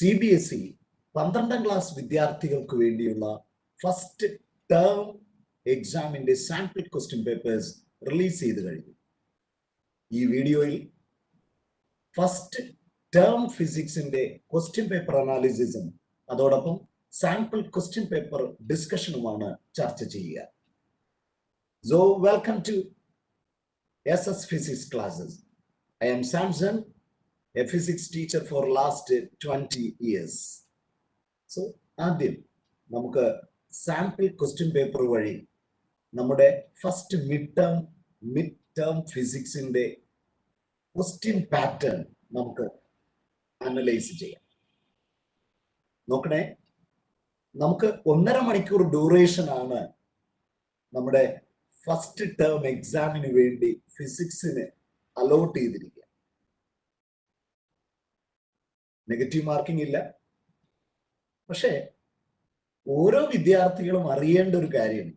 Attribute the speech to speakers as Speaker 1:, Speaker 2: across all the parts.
Speaker 1: CBSE 12ാം class വിദ്യാർത്ഥികൾക്ക് വേണ്ടിയുള്ള first term എക്സാമിന്റെ സാമ്പിൾ ക്വസ്റ്റ്യൻ പേപ്പേഴ്സ് റിലീസ് ചെയ്ത് കഴിഞ്ഞു. ഈ വീഡിയോയിൽ ഫസ്റ്റ് ടേം ഫിസിക്സിന്റെ ക്വസ്റ്റ്യൻ പേപ്പർ അനാലിസിസും അതോടൊപ്പം സാമ്പിൾ ക്വസ്റ്റ്യൻ പേപ്പർ ഡിസ്കഷനുമാണ് ചർച്ച ചെയ്യുക. So welcome to SS Physics classes. I am Samson, a physics teacher for last 20 years. So ആദ്യം നമുക്ക് സാമ്പിൾ ക്വസ്റ്റ്യൻ പേപ്പർ വഴി നമ്മുടെ ഫസ്റ്റ് മിഡ് ടേം ഫിസിക്സിന്റെ ക്വസ്റ്റ്യൻ പാറ്റേൺ നമുക്ക് അനലൈസ് ചെയ്യാം. നോക്കണേ, നമുക്ക് 1.5 മണിക്കൂർ ഡ്യൂറേഷൻ ആണ് നമ്മുടെ ഫസ്റ്റ് ടേം എക്സാമിന് വേണ്ടി ഫിസിക്സിന് അലോട്ട് ചെയ്തിരിക്കുക. നെഗറ്റീവ് മാർക്കിംഗ് ഇല്ല. പക്ഷേ ഓരോ വിദ്യാർത്ഥികളും അറിയേണ്ട ഒരു കാര്യം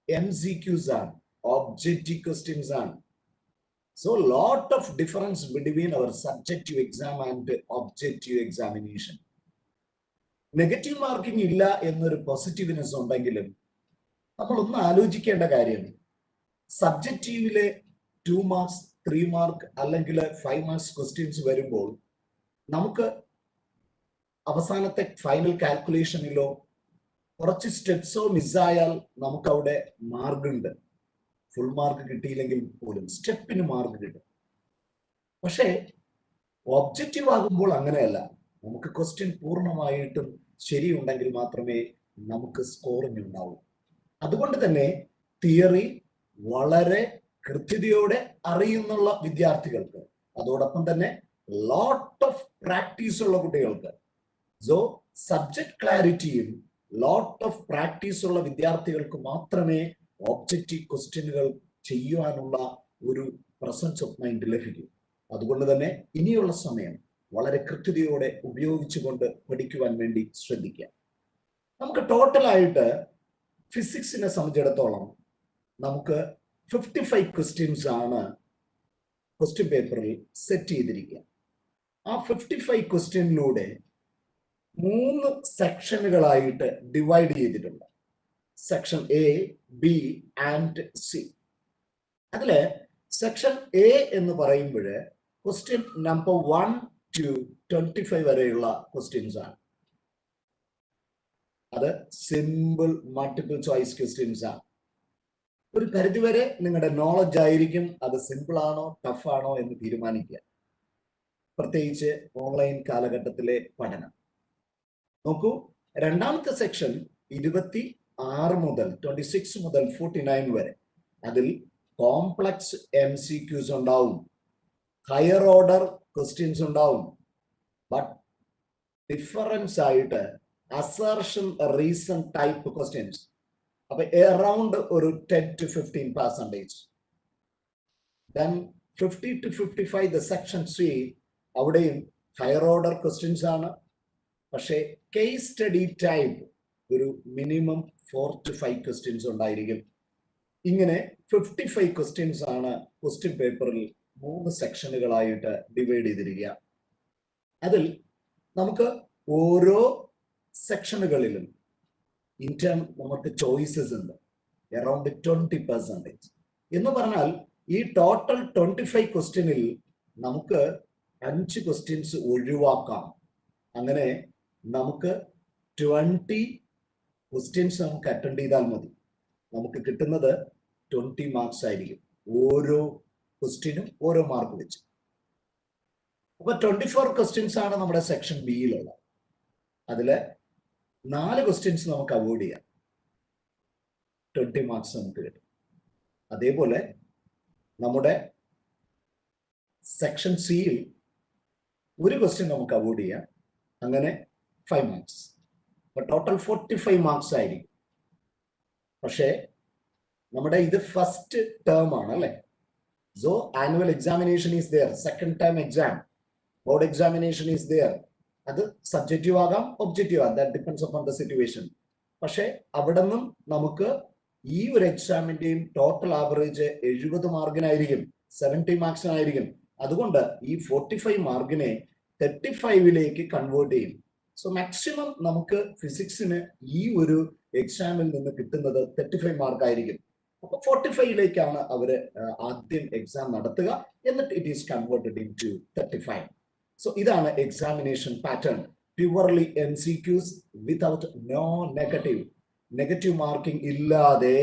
Speaker 1: MCQs ആണ്, ഒബ്ജക്റ്റീവ് ക്വസ്റ്റ്യൻസ് ആണ്. So lot of difference between our subjective exam and objective examination. Negative marking ഇല്ല എന്നൊരു പോസിറ്റീവ്നെസ് ഉണ്ടെങ്കിലും നമ്മൾ ഒന്ന് ആലോചിക്കേണ്ട കാര്യം, സബ്ജക്റ്റീവിലെ 2 മാർക്സ് 3 മാർക്ക് അല്ലെങ്കിൽ 5 മാർക്സ് ക്വസ്റ്റ്യൻസ് വരുമ്പോൾ നമുക്ക് അവസാനത്തെ ഫൈനൽ കാൽക്കുലേഷനിലോ കുറച്ച് സ്റ്റെപ്സോ മിസ്സായാൽ നമുക്ക് അവിടെ മാർക്ക് ഉണ്ട്. ഫുൾ മാർക്ക് കിട്ടിയില്ലെങ്കിൽ പോലും സ്റ്റെപ്പിന് മാർക്ക് കിട്ടും. പക്ഷേ ഒബ്ജക്റ്റീവ് ആകുമ്പോൾ അങ്ങനെയല്ല. നമുക്ക് ക്വസ്റ്റ്യൻ പൂർണ്ണമായിട്ടും ശരിയുണ്ടെങ്കിൽ മാത്രമേ നമുക്ക് സ്കോറിംഗ് ഉണ്ടാവൂ. അതുകൊണ്ട് തന്നെ തിയറി വളരെ കൃത്യതയോടെ അറിയുന്നുള്ള വിദ്യാർത്ഥികൾക്ക്, അതോടൊപ്പം തന്നെ ലോട്ട് ഓഫ് പ്രാക്ടീസ് ഉള്ള കുട്ടികൾക്ക്, സോ സബ്ജക്ട് ക്ലാരിറ്റിയും ലോട്ട് ഓഫ് പ്രാക്ടീസ് ഉള്ള വിദ്യാർത്ഥികൾക്ക് മാത്രമേ ഒബ്ജക്റ്റീവ് ക്വസ്റ്റ്യനുകൾ ചെയ്യുവാനുള്ള ഒരു പ്രസൻസ് ഓഫ് മൈൻഡ് ലഭിക്കൂ. അതുകൊണ്ട് തന്നെ ഇനിയുള്ള സമയം വളരെ കൃത്യതയോടെ ഉപയോഗിച്ചുകൊണ്ട് പഠിക്കുവാൻ വേണ്ടി ശ്രദ്ധിക്കുക. നമുക്ക് ടോട്ടലായിട്ട് ഫിസിക്സിനെ സംബന്ധിച്ചിടത്തോളം നമുക്ക് 55 ക്വസ്റ്റ്യൻസ് ആണ് ക്വസ്റ്റ്യൻ പേപ്പറിൽ സെറ്റ് ചെയ്തിരിക്കുക. ആ 55 ക്വസ്റ്റ്യനിലൂടെ 3 സെക്ഷനുകളായിട്ട് ഡിവൈഡ് ചെയ്തിട്ടുണ്ട്. Section A, B and C. അതില് സെക്ഷൻ A എന്ന് പറയുമ്പോൾ ക്വസ്റ്റ്യൻ നമ്പർ 1 to 25 വരെയുള്ള ക്വസ്റ്റ്യൻസ് ആണ്. അത് സിമ്പിൾ മൾട്ടിപ്പിൾ ചോയ്സ് ക്വസ്റ്റ്യൻസ് ആണ്. ഒരു പരിധിവരെ നിങ്ങളുടെ നോളജ് ആയിരിക്കും അത് സിമ്പിൾ ആണോ ടഫ് ആണോ എന്ന് തീരുമാനിക്കുക, പ്രത്യേകിച്ച് ഓൺലൈൻ കാലഘട്ടത്തിലെ പഠനം. നോക്കൂ, രണ്ടാമത്തെ സെക്ഷൻ 26 മുതൽ 49 വരെ. അതിൽ കോംപ്ലക്സ് MCQs ഉണ്ടാവും, ഹയർ ഓർഡർ ക്വസ്റ്റ്യൻസ് ഉണ്ടാവും. ബട്ട് ഡിഫറൻസ് ആയിട്ട് അസർഷൻ റീസൺ ടൈപ്പ് ക്വസ്റ്റ്യൻസ്. അപ്പൊ അറൌണ്ട് ഒരു 10 to 15%. Then 50 to 55 the section C, അവിടെയും ഹയർ ഓർഡർ ക്വസ്റ്റ്യൻസ് ആണ്. പക്ഷേ കേസ് സ്റ്റഡി ടൈപ്പ് ഒരു മിനിമം 4 to 5 ക്വസ്റ്റ്യൻസ് ഉണ്ടായിരിക്കും. ഇങ്ങനെ 55 ക്വസ്റ്റ്യൻസ് ആണ് ക്വസ്റ്റ്യൻ പേപ്പറിൽ 3 സെക്ഷനുകളായിട്ട് ഡിവൈഡ് ചെയ്തിരിക്കുക. അതിൽ നമുക്ക് ഓരോ സെക്ഷനുകളിലും ഇന്റേൺ നമുക്ക് ചോയ്സസ് ഉണ്ട്, അറൌണ്ട് 20%. എന്ന് പറഞ്ഞാൽ ഈ ടോട്ടൽ 25 ക്വസ്റ്റ്യനിൽ നമുക്ക് 5 ക്വസ്റ്റ്യൻസ് ഒഴിവാക്കാം. അങ്ങനെ നമുക്ക് 20 ക്വസ്റ്റ്യൻസ് നമുക്ക് അറ്റൻഡ് ചെയ്താൽ മതി. നമുക്ക് കിട്ടുന്നത് 20 മാർക്സ് ആയിരിക്കും. ഓരോ ക്വസ്റ്റ്യനും ഓരോ മാർക്ക് വെച്ച്. അപ്പൊ 24 ക്വസ്റ്റ്യൻസ് ആണ് നമ്മുടെ സെക്ഷൻ ബിയിലുള്ളത്. അതില് 4 ക്വസ്റ്റ്യൻസ് നമുക്ക് അവോയ്ഡ് ചെയ്യാം, 20 മാർക്സ് നമുക്ക് കിട്ടും. അതേപോലെ നമ്മുടെ സെക്ഷൻ സിയിൽ 1 ക്വസ്റ്റ്യൻ നമുക്ക് അവോയ്ഡ് ചെയ്യാം, അങ്ങനെ 5 മാർക്സ്. അപ്പൊ ടോട്ടൽ 45 മാർക്സ് ആയിരിക്കും. പക്ഷേ നമ്മുടെ ഇത് ഫസ്റ്റ് ടേം ആണ് അല്ലെ. So annual examination is there, second term exam, board examination is there. അത് സബ്ജക്റ്റീവ് ആകാം, ഒബ്ജക്റ്റീവ് ആകാം, that depends upon the situation. പക്ഷെ അവിടെ നിന്നും നമുക്ക് ഈ ഒരു എക്സാമിന്റെയും ടോട്ടൽ ആവറേജ് 70 മാർക്കിനായിരിക്കും, 70 മാർക്സിനായിരിക്കും. അതുകൊണ്ട് ഈ 45 മാർക്കിനെ 35ലേക്ക് കൺവേർട്ട് ചെയ്യും. സോ മാക്സിമം നമുക്ക് ഫിസിക്സിന് ഈ ഒരു എക്സാമിൽ നിന്ന് കിട്ടുന്നത് 35 മാർക്ക് ആയിരിക്കും. അപ്പൊ 45ലേക്കാണ് അവര് ആദ്യം എക്സാം നടത്തുക, എന്നിട്ട് it is converted into 35. So ഇതാണ് examination pattern. Purely MCQs without no negative marking ഇല്ലാതെ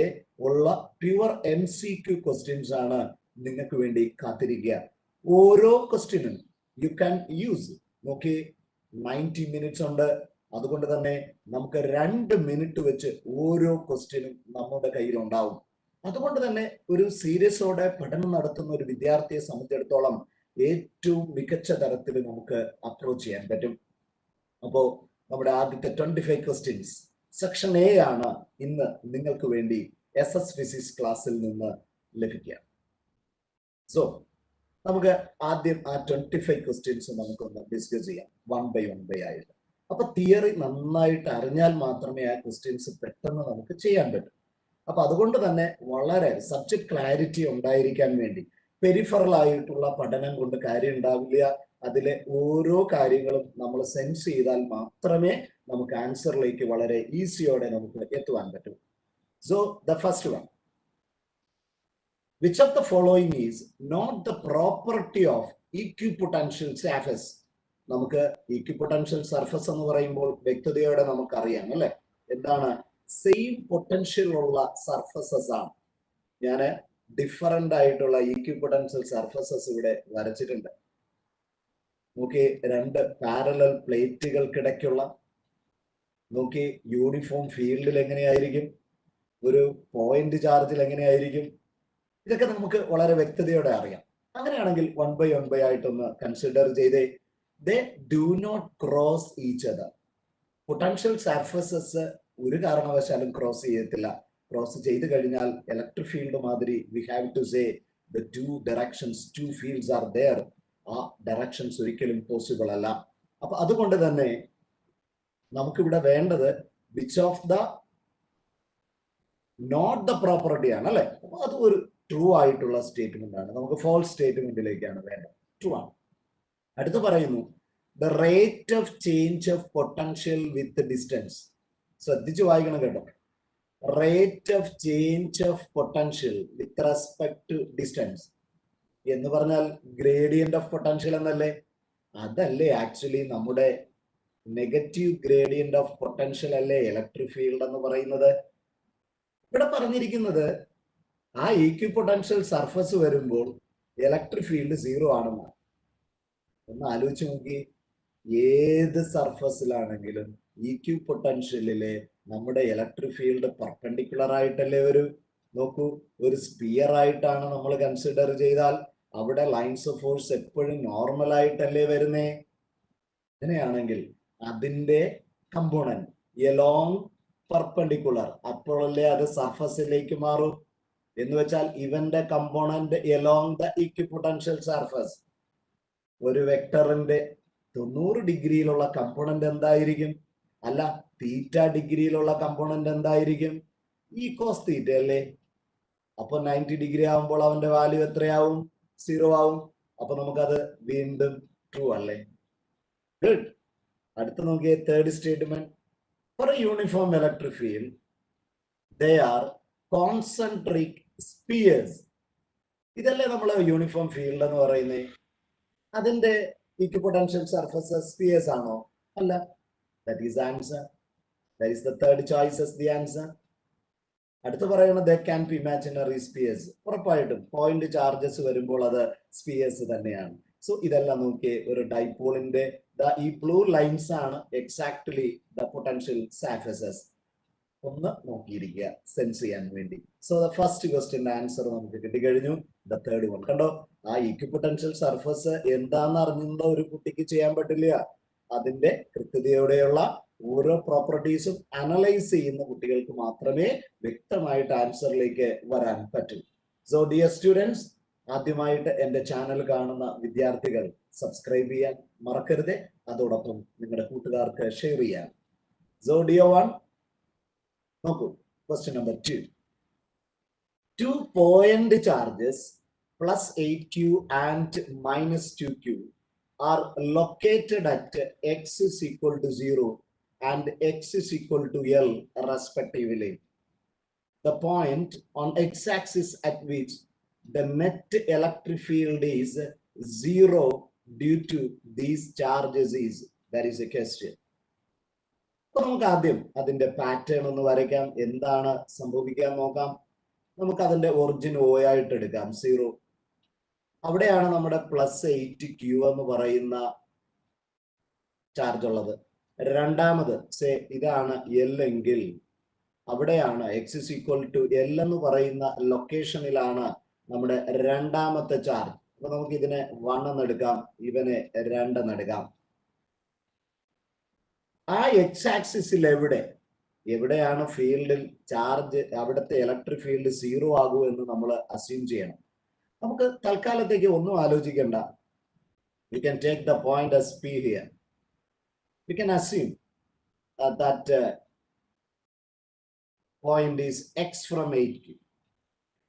Speaker 1: ഉള്ള പ്യുവർ MCQ ക്വസ്റ്റ്യൻസ് ആണ് നിങ്ങൾക്ക് വേണ്ടി കാത്തിരിക്കുക. ഓരോ ക്വസ്റ്റ്യനും യു ക്യാൻ യൂസ്. നോക്കി 90 മിനിറ്റ്സ് ഉണ്ട്. അതുകൊണ്ട് തന്നെ നമുക്ക് 2 മിനിറ്റ് വെച്ച് ഓരോ ക്വസ്റ്റ്യനും നമ്മുടെ കയ്യിൽ ഉണ്ടാവും. അതുകൊണ്ട് തന്നെ ഒരു സീരിയസോടെ പഠനം നടത്തുന്ന ഒരു വിദ്യാർത്ഥിയെ സംബന്ധിച്ചിടത്തോളം ഏറ്റവും മികച്ച തരത്തിൽ നമുക്ക് അപ്രോച്ച് ചെയ്യാൻ പറ്റും. അപ്പോൾ നമ്മുടെ ആദ്യത്തെ 25 ക്വസ്റ്റ്യൻസ് സെക്ഷൻ എ ആണ് ഇന്ന് നിങ്ങൾക്ക് വേണ്ടി SS ഫിസിക്സ് ക്ലാസ്സിൽ നിന്ന് ലഭിക്കുക. സോ നമുക്ക് ആദ്യം ആ 25 ക്വസ്റ്റ്യൻസ് നമുക്കൊന്ന് ഡിസ്കസ് ചെയ്യാം വൺ ബൈ ആയിട്ട്. അപ്പൊ തിയറി നന്നായിട്ട് അറിഞ്ഞാൽ മാത്രമേ ആ ക്വസ്റ്റ്യൻസ് പെട്ടെന്ന് നമുക്ക് ചെയ്യാൻ പറ്റൂ. അപ്പൊ അതുകൊണ്ട് തന്നെ വളരെ സബ്ജക്ട് ക്ലാരിറ്റി ഉണ്ടായിരിക്കാൻ വേണ്ടി പെരിഫറൽ ആയിട്ടുള്ള പഠനം കൊണ്ട് കാര്യം ഉണ്ടാവില്ല. അതിലെ ഓരോ കാര്യങ്ങളും നമ്മൾ സെൻസ് ചെയ്താൽ മാത്രമേ നമുക്ക് ആൻസറിലേക്ക് വളരെ ഈസിയോടെ നമുക്ക് എത്തുവാൻ പറ്റൂ. So the first one, which of the following is not the property of equipotential surface? നമുക്ക് equipotential surface എന്ന് പറയുമ്പോൾ വ്യക്തതയോടെ നമുക്കറിയാം അല്ലെ, എന്താണ്? സെയിം പൊട്ടൻഷ്യൽ ഉള്ള സർഫസസ് ആണ്. ഞാൻ ഡിഫറൻ്റ് ആയിട്ടുള്ള equipotential സർഫസസ് ഇവിടെ വരച്ചിട്ടുണ്ട്. നോക്കി, 2 പാരലൽ പ്ലേറ്റുകൾക്കിടയ്ക്കുള്ള, നോക്കി യൂണിഫോം ഫീൽഡിൽ എങ്ങനെയായിരിക്കും, ഒരു പോയിന്റ് ചാർജിൽ എങ്ങനെയായിരിക്കും, ഇതൊക്കെ നമുക്ക് വളരെ വ്യക്തതയോടെ അറിയാം. അങ്ങനെയാണെങ്കിൽ 1 by ആയിട്ടൊന്ന് കൺസിഡർ ചെയ്തേ. They do not cross each other. Potential surfaces ഒരു കാരണവശാലും ക്രോസ് ചെയ്യത്തില്ല. ക്രോസ് ചെയ്ത് കഴിഞ്ഞാൽ ഇലക്ട്രിക് ഫീൽഡ് മാതിരി we have to say the 2 directions, 2 fields are there. ആ ഡയറക്ഷൻസ് ഒരിക്കലും പോസിബിൾ അല്ല. അപ്പൊ അതുകൊണ്ട് തന്നെ നമുക്കിവിടെ വേണ്ടത് which of the not the property ആണ് അല്ലെ. അപ്പൊ അത് ഒരു ട്രൂ ആയിട്ടുള്ള സ്റ്റേറ്റ്മെന്റ് ആണ്. നമുക്ക് ഫോൾസ് സ്റ്റേറ്റ്മെന്റിലേക്കാണ് വേണ്ടത്. ട്രൂ ആണ്. അടുത്ത് പറയുന്നു the rate of change of potential with distance. ശ്രദ്ധിച്ചു വായിക്കണം കേട്ടോ. Rate of change of potential with respect to distance എന്ന് പറഞ്ഞാൽ ഗ്രേഡിയന്റ് ഓഫ് പൊട്ടൻഷ്യൽ എന്നല്ലേ? അതല്ലേ ആക്ച്വലി നമ്മുടെ നെഗറ്റീവ് ഗ്രേഡിയന്റ് ഓഫ് പൊട്ടൻഷ്യൽ അല്ലേ ഇലക്ട്രിക് ഫീൽഡ് എന്ന് പറയുന്നത്. ഇവിടെ പറഞ്ഞിരിക്കുന്നത് ആ ഈക്വിപൊട്ടൻഷ്യൽ സർഫസ് വരുമ്പോൾ ഇലക്ട്രിക് ഫീൽഡ് 0 ആണെന്നാണ്. ഒന്ന് ആലോചിച്ച് നോക്കി, ഏത് സർഫസിലാണെങ്കിലും ഈക്വിപൊട്ടൻഷ്യലിലെ നമ്മുടെ ഇലക്ട്രിക് ഫീൽഡ് പെർപെൻഡിക്കുലർ ആയിട്ടല്ലേ വരൂ. നോക്കൂ, ഒരു സ്പിയർ ആയിട്ടാണ് നമ്മൾ കൺസിഡർ ചെയ്താൽ അവിടെ ലൈൻസ് ഓഫ് ഫോഴ്സ് എപ്പോഴും നോർമൽ ആയിട്ടല്ലേ വരുന്നേ. അങ്ങനെയാണെങ്കിൽ അതിന്റെ കമ്പോണന്റ് എലോങ് പെർപെൻഡിക്കുലർ, അപ്പോഴല്ലേ അത് സർഫസിലേക്ക് മാറും. എന്ന് വെച്ചാൽ ഇവന്റെ കമ്പോണന്റ് എലോങ് ദ ഈക്വിപൊട്ടൻഷ്യൽ സർഫസ്. ഒരു വെക്ടറിന്റെ 90 ഡിഗ്രിയിലുള്ള കമ്പോണന്റ് എന്തായിരിക്കും? അല്ല, തീറ്റ ഡിഗ്രിയിലുള്ള കമ്പോണന്റ് എന്തായിരിക്കും? ഈ കോസ് തീറ്റ അല്ലേ. അപ്പൊ 90 ഡിഗ്രി ആവുമ്പോൾ അവന്റെ വാല്യൂ എത്രയാവും? 0 ആവും. അപ്പൊ നമുക്കത് വീണ്ടും ട്രൂ അല്ലേ. ഗുഡ്. അടുത്ത് നോക്കിയേ, third statement. For a uniform electric field they are concentric spheres. ഇതല്ലേ നമ്മൾ യൂണിഫോം ഫീൽഡ് എന്ന് പറയുന്നത്. അതിന്റെ ഈക്വിപൊട്ടൻഷ്യൽ സർഫസസ് സ്പിയേഴ്സ് ആണോ? അല്ല. That is answer. That is the third choice as the answer. അടുത്ത് പറയുന്നത് they can be imaginary spheres. ഉറപ്പായിട്ടും പോയിന്റ് ചാർജസ് വരുമ്പോൾ അത് സ്പിയേഴ്സ് തന്നെയാണ്. സോ ഇതെല്ലാം നോക്കിയേ, ഒരു ഡൈപോളിന്റെ ഈ ബ്ലൂ ലൈൻസ് ആണ് എക്സാക്ട്ലി ദ പൊട്ടൻഷ്യൽ സർഫസസ്. ഒന്ന് നോക്കിയിരിക്കുക സെൻസ് ചെയ്യാൻ വേണ്ടി. സോ ദ ഫസ്റ്റ് ക്വസ്റ്റ്യന്റെ ആൻസർ നമുക്ക് കിട്ടിക്കഴിഞ്ഞു. ദ തേർഡ് വൺ കണ്ടോ, ആ ഈക്വിപൊട്ടൻഷ്യൽ സർഫസ് എന്താന്ന് അറിഞ്ഞുള്ള ഒരു കുട്ടിക്ക് ചെയ്യാൻ പറ്റില്ല. അതിന്റെ കൃത്യതയോടെയുള്ള ഓരോ പ്രോപ്പർട്ടീസും അനലൈസ് ചെയ്യുന്ന കുട്ടികൾക്ക് മാത്രമേ വ്യക്തമായിട്ട് ആൻസറിലേക്ക് വരാൻ പറ്റൂ. സോ ഡിയർ സ്റ്റുഡൻസ്, ആദ്യമായിട്ട് എന്റെ ചാനൽ കാണുന്ന വിദ്യാർത്ഥികൾ സബ്സ്ക്രൈബ് ചെയ്യാൻ മറക്കരുത്. അതോടൊപ്പം നിങ്ങളുടെ കൂട്ടുകാർക്ക് ഷെയർ ചെയ്യാൻ. സോ ഡിയർ വൺ, നോക്കൂ, question number 2. 2 point charges plus 8q and minus 2q are located at x is equal to 0 and x is equal to L respectively. The point on x-axis at which the net electric field is 0 due to these charges is, that is a question. അപ്പൊ നമുക്ക് ആദ്യം അതിന്റെ pattern ഒന്ന് വരയ്ക്കാം. എന്താണ് സംഭവിക്കാൻ നോക്കാം. നമുക്ക് അതിന്റെ ഒറിജിൻ O ആയിട്ട് എടുക്കാം, 0. അവിടെയാണ് നമ്മുടെ +8Q എന്ന് പറയുന്ന ചാർജ് ഉള്ളത്. രണ്ടാമത് ഇതാണ് L എങ്കിൽ അവിടെയാണ് x is equal to L എന്ന് പറയുന്ന ലൊക്കേഷനിലാണ് നമ്മുടെ രണ്ടാമത്തെ ചാർജ്. അപ്പൊ നമുക്ക് ഇതിനെ 1 എന്ന് എടുക്കാം, ഇവനെ 2 എന്ന് എടുക്കാം. ആ എക്സ് ആക്സിസിൽ എവിടെയാണ് ഫീൽഡിൽ ചാർജ്, അവിടുത്തെ ഇലക്ട്രിക് ഫീൽഡ് 0 ആകൂ എന്ന് നമ്മൾ അസ്യൂം ചെയ്യണം. നമുക്ക് തൽക്കാലത്തേക്ക് ഒന്നും ആലോചിക്കണ്ട. We can take the point as P here. We can assume that point is x from 8Q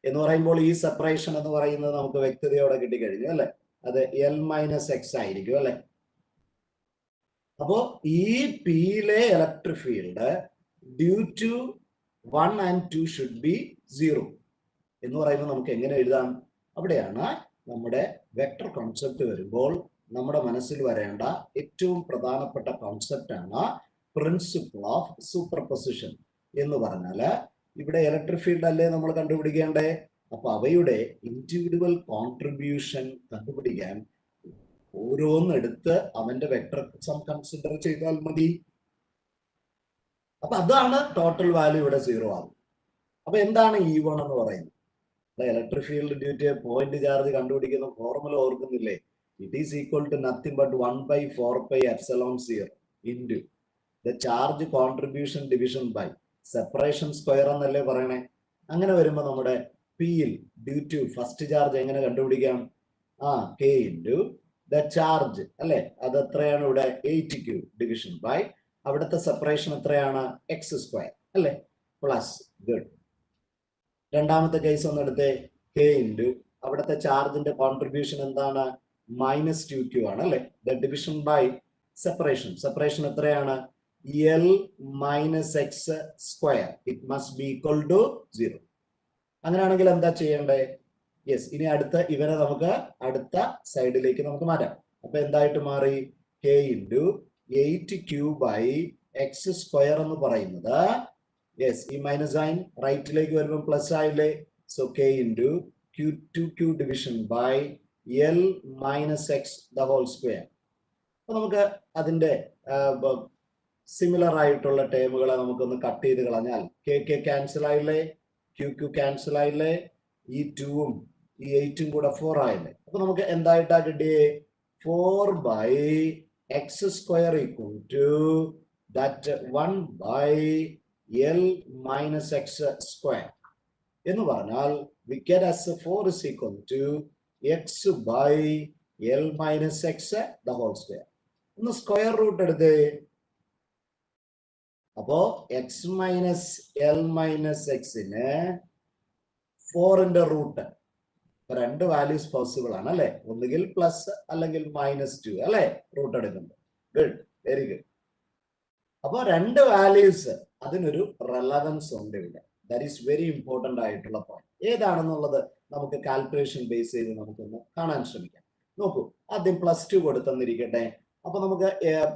Speaker 1: എന്ന് പറയുമ്പോൾ ഈ സെപ്പറേഷൻ എന്ന് പറയുന്നത് നമുക്ക് വ്യക്തതയോടെ കിട്ടിക്കഴിഞ്ഞു അല്ലെ. അത് L-x ആയിരിക്കും അല്ലെ. അപ്പോ ഈ പിയിലെ electric field due to 1 and 2 should be 0 എന്ന് പറയുമ്പോൾ നമുക്ക് എങ്ങനെ എഴുതാം. അവിടെയാണ് നമ്മുടെ വെക്ടർ കോൺസെപ്റ്റ് വരുമ്പോൾ നമ്മുടെ മനസ്സിൽ വരേണ്ട ഏറ്റവും പ്രധാനപ്പെട്ട കോൺസെപ്റ്റ് ആണ് പ്രിൻസിപ്പിൾ ഓഫ് സൂപ്പർപൊസിഷൻ എന്ന് പറഞ്ഞാല് ഇവിടെ ഇലക്ട്രിക് ഫീൽഡ് അല്ലേ നമ്മൾ കണ്ടുപിടിക്കേണ്ടേ. അപ്പൊ അവയുടെ ഇൻഡിവിജ്വൽ കോൺട്രിബ്യൂഷൻ കണ്ടുപിടിക്കാൻ ഓരോന്നെടുത്ത് അവന്റെ വെക്ടർ സം കൺസിഡർ ചെയ്താൽ മതി. അപ്പൊ അതാണ് ടോട്ടൽ വാല്യൂ ഇവിടെ 0 ആകും. അപ്പൊ എന്താണ് E1 എന്ന് പറയുന്നത്. Electric field due to point charge കണ്ടുപിടിക്കുന്ന ഫോർമുല ഓർക്കുന്നില്ലേ. It is equal to nothing but 1/4πε0 into the charge contribution division by separation square എന്നല്ലേ പറയണേ. അങ്ങനെ വരുമ്പോ നമ്മുടെ പിയിൽ ഡ്യൂ ടു ഫസ്റ്റ് ചാർജ് എങ്ങനെ കണ്ടുപിടിക്കാം. K ഇൻറ്റു ദ ചാർജ് അല്ലെ, അത് എത്രയാണ് ഇവിടെ 8Q ഡിവിഷൻ ബൈ അവിടുത്തെ സെപ്പറേഷൻ എത്രയാണ് x² അല്ലെ, പ്ലസ്. ഗുഡ്. രണ്ടാമത്തെ കേസ് ഒന്ന് എടുത്തേ. K ഇൻറ്റു അവിടുത്തെ ചാർജിന്റെ കോൺട്രിബ്യൂഷൻ എന്താണ്, -2Q ആണ് അല്ലെ. ദ ഡിവിഷൻ ബൈ സെപ്പറേഷൻ എത്രയാണ് L-x². It must be equal to 0. അങ്ങനെയാണെങ്കിൽ എന്താ ചെയ്യേണ്ടേ. യെസ്, ഇനി അടുത്ത ഇവനെ നമുക്ക് അടുത്ത സൈഡിലേക്ക് നമുക്ക് മാറ്റാം. അപ്പൊ എന്തായിട്ട് മാറി. K into 8Q by x² എന്ന് പറയുന്നത്, യെസ് ഈ മൈനസ് സൈൻ റൈറ്റിലേക്ക് വരുമ്പോൾ പ്ലസ് ആയില്ലേ. So K into 2Q division by L-x². അപ്പൊ നമുക്ക് അതിന്റെ സിമിലർ ആയിട്ടുള്ള ടേമുകളെ നമുക്കൊന്ന് കട്ട് ചെയ്ത് കളഞ്ഞാൽ K ക്യാൻസൽ ആയില്ലേ, Q ക്യാൻസൽ ആയില്ലേ, ഈ 2ഉം ഈ 8ഉം കൂടെ 4 ആയില്ലേ. അപ്പൊ നമുക്ക് എന്തായിട്ടാ കിട്ടിയേ 4/x² equal to that 1/L-x² എന്ന് പറഞ്ഞാൽ we get as 4 is equal to x/L-x². ഒന്ന് സ്ക്വയർ റൂട്ട് എടുത്തേ. അപ്പോ x - L-xന് 4ന്റെ റൂട്ട്, രണ്ട് വാല്യൂസ് പോസിബിൾ ആണ് അല്ലെ. ഒന്നുകിൽ പ്ലസ് അല്ലെങ്കിൽ -2 അല്ലെ റൂട്ട് എടുക്കുന്നത്. Good, very good. അപ്പൊ രണ്ട് വാല്യൂസ് അതിനൊരു റെലവൻസ് ഉണ്ട് ഇവിടെ. ദാറ്റ് ഈസ് വെരി ഇമ്പോർട്ടന്റ് ആയിട്ടുള്ള പോയിന്റ്. ഏതാണെന്നുള്ളത് നമുക്ക് കാൽക്കുലേഷൻ ബേസ് ചെയ്ത് നമുക്കൊന്ന് കാണാൻ ശ്രമിക്കാം. നോക്കൂ, ആദ്യം +2 കൊടുത്തെന്നിരിക്കട്ടെ. അപ്പൊ നമുക്ക്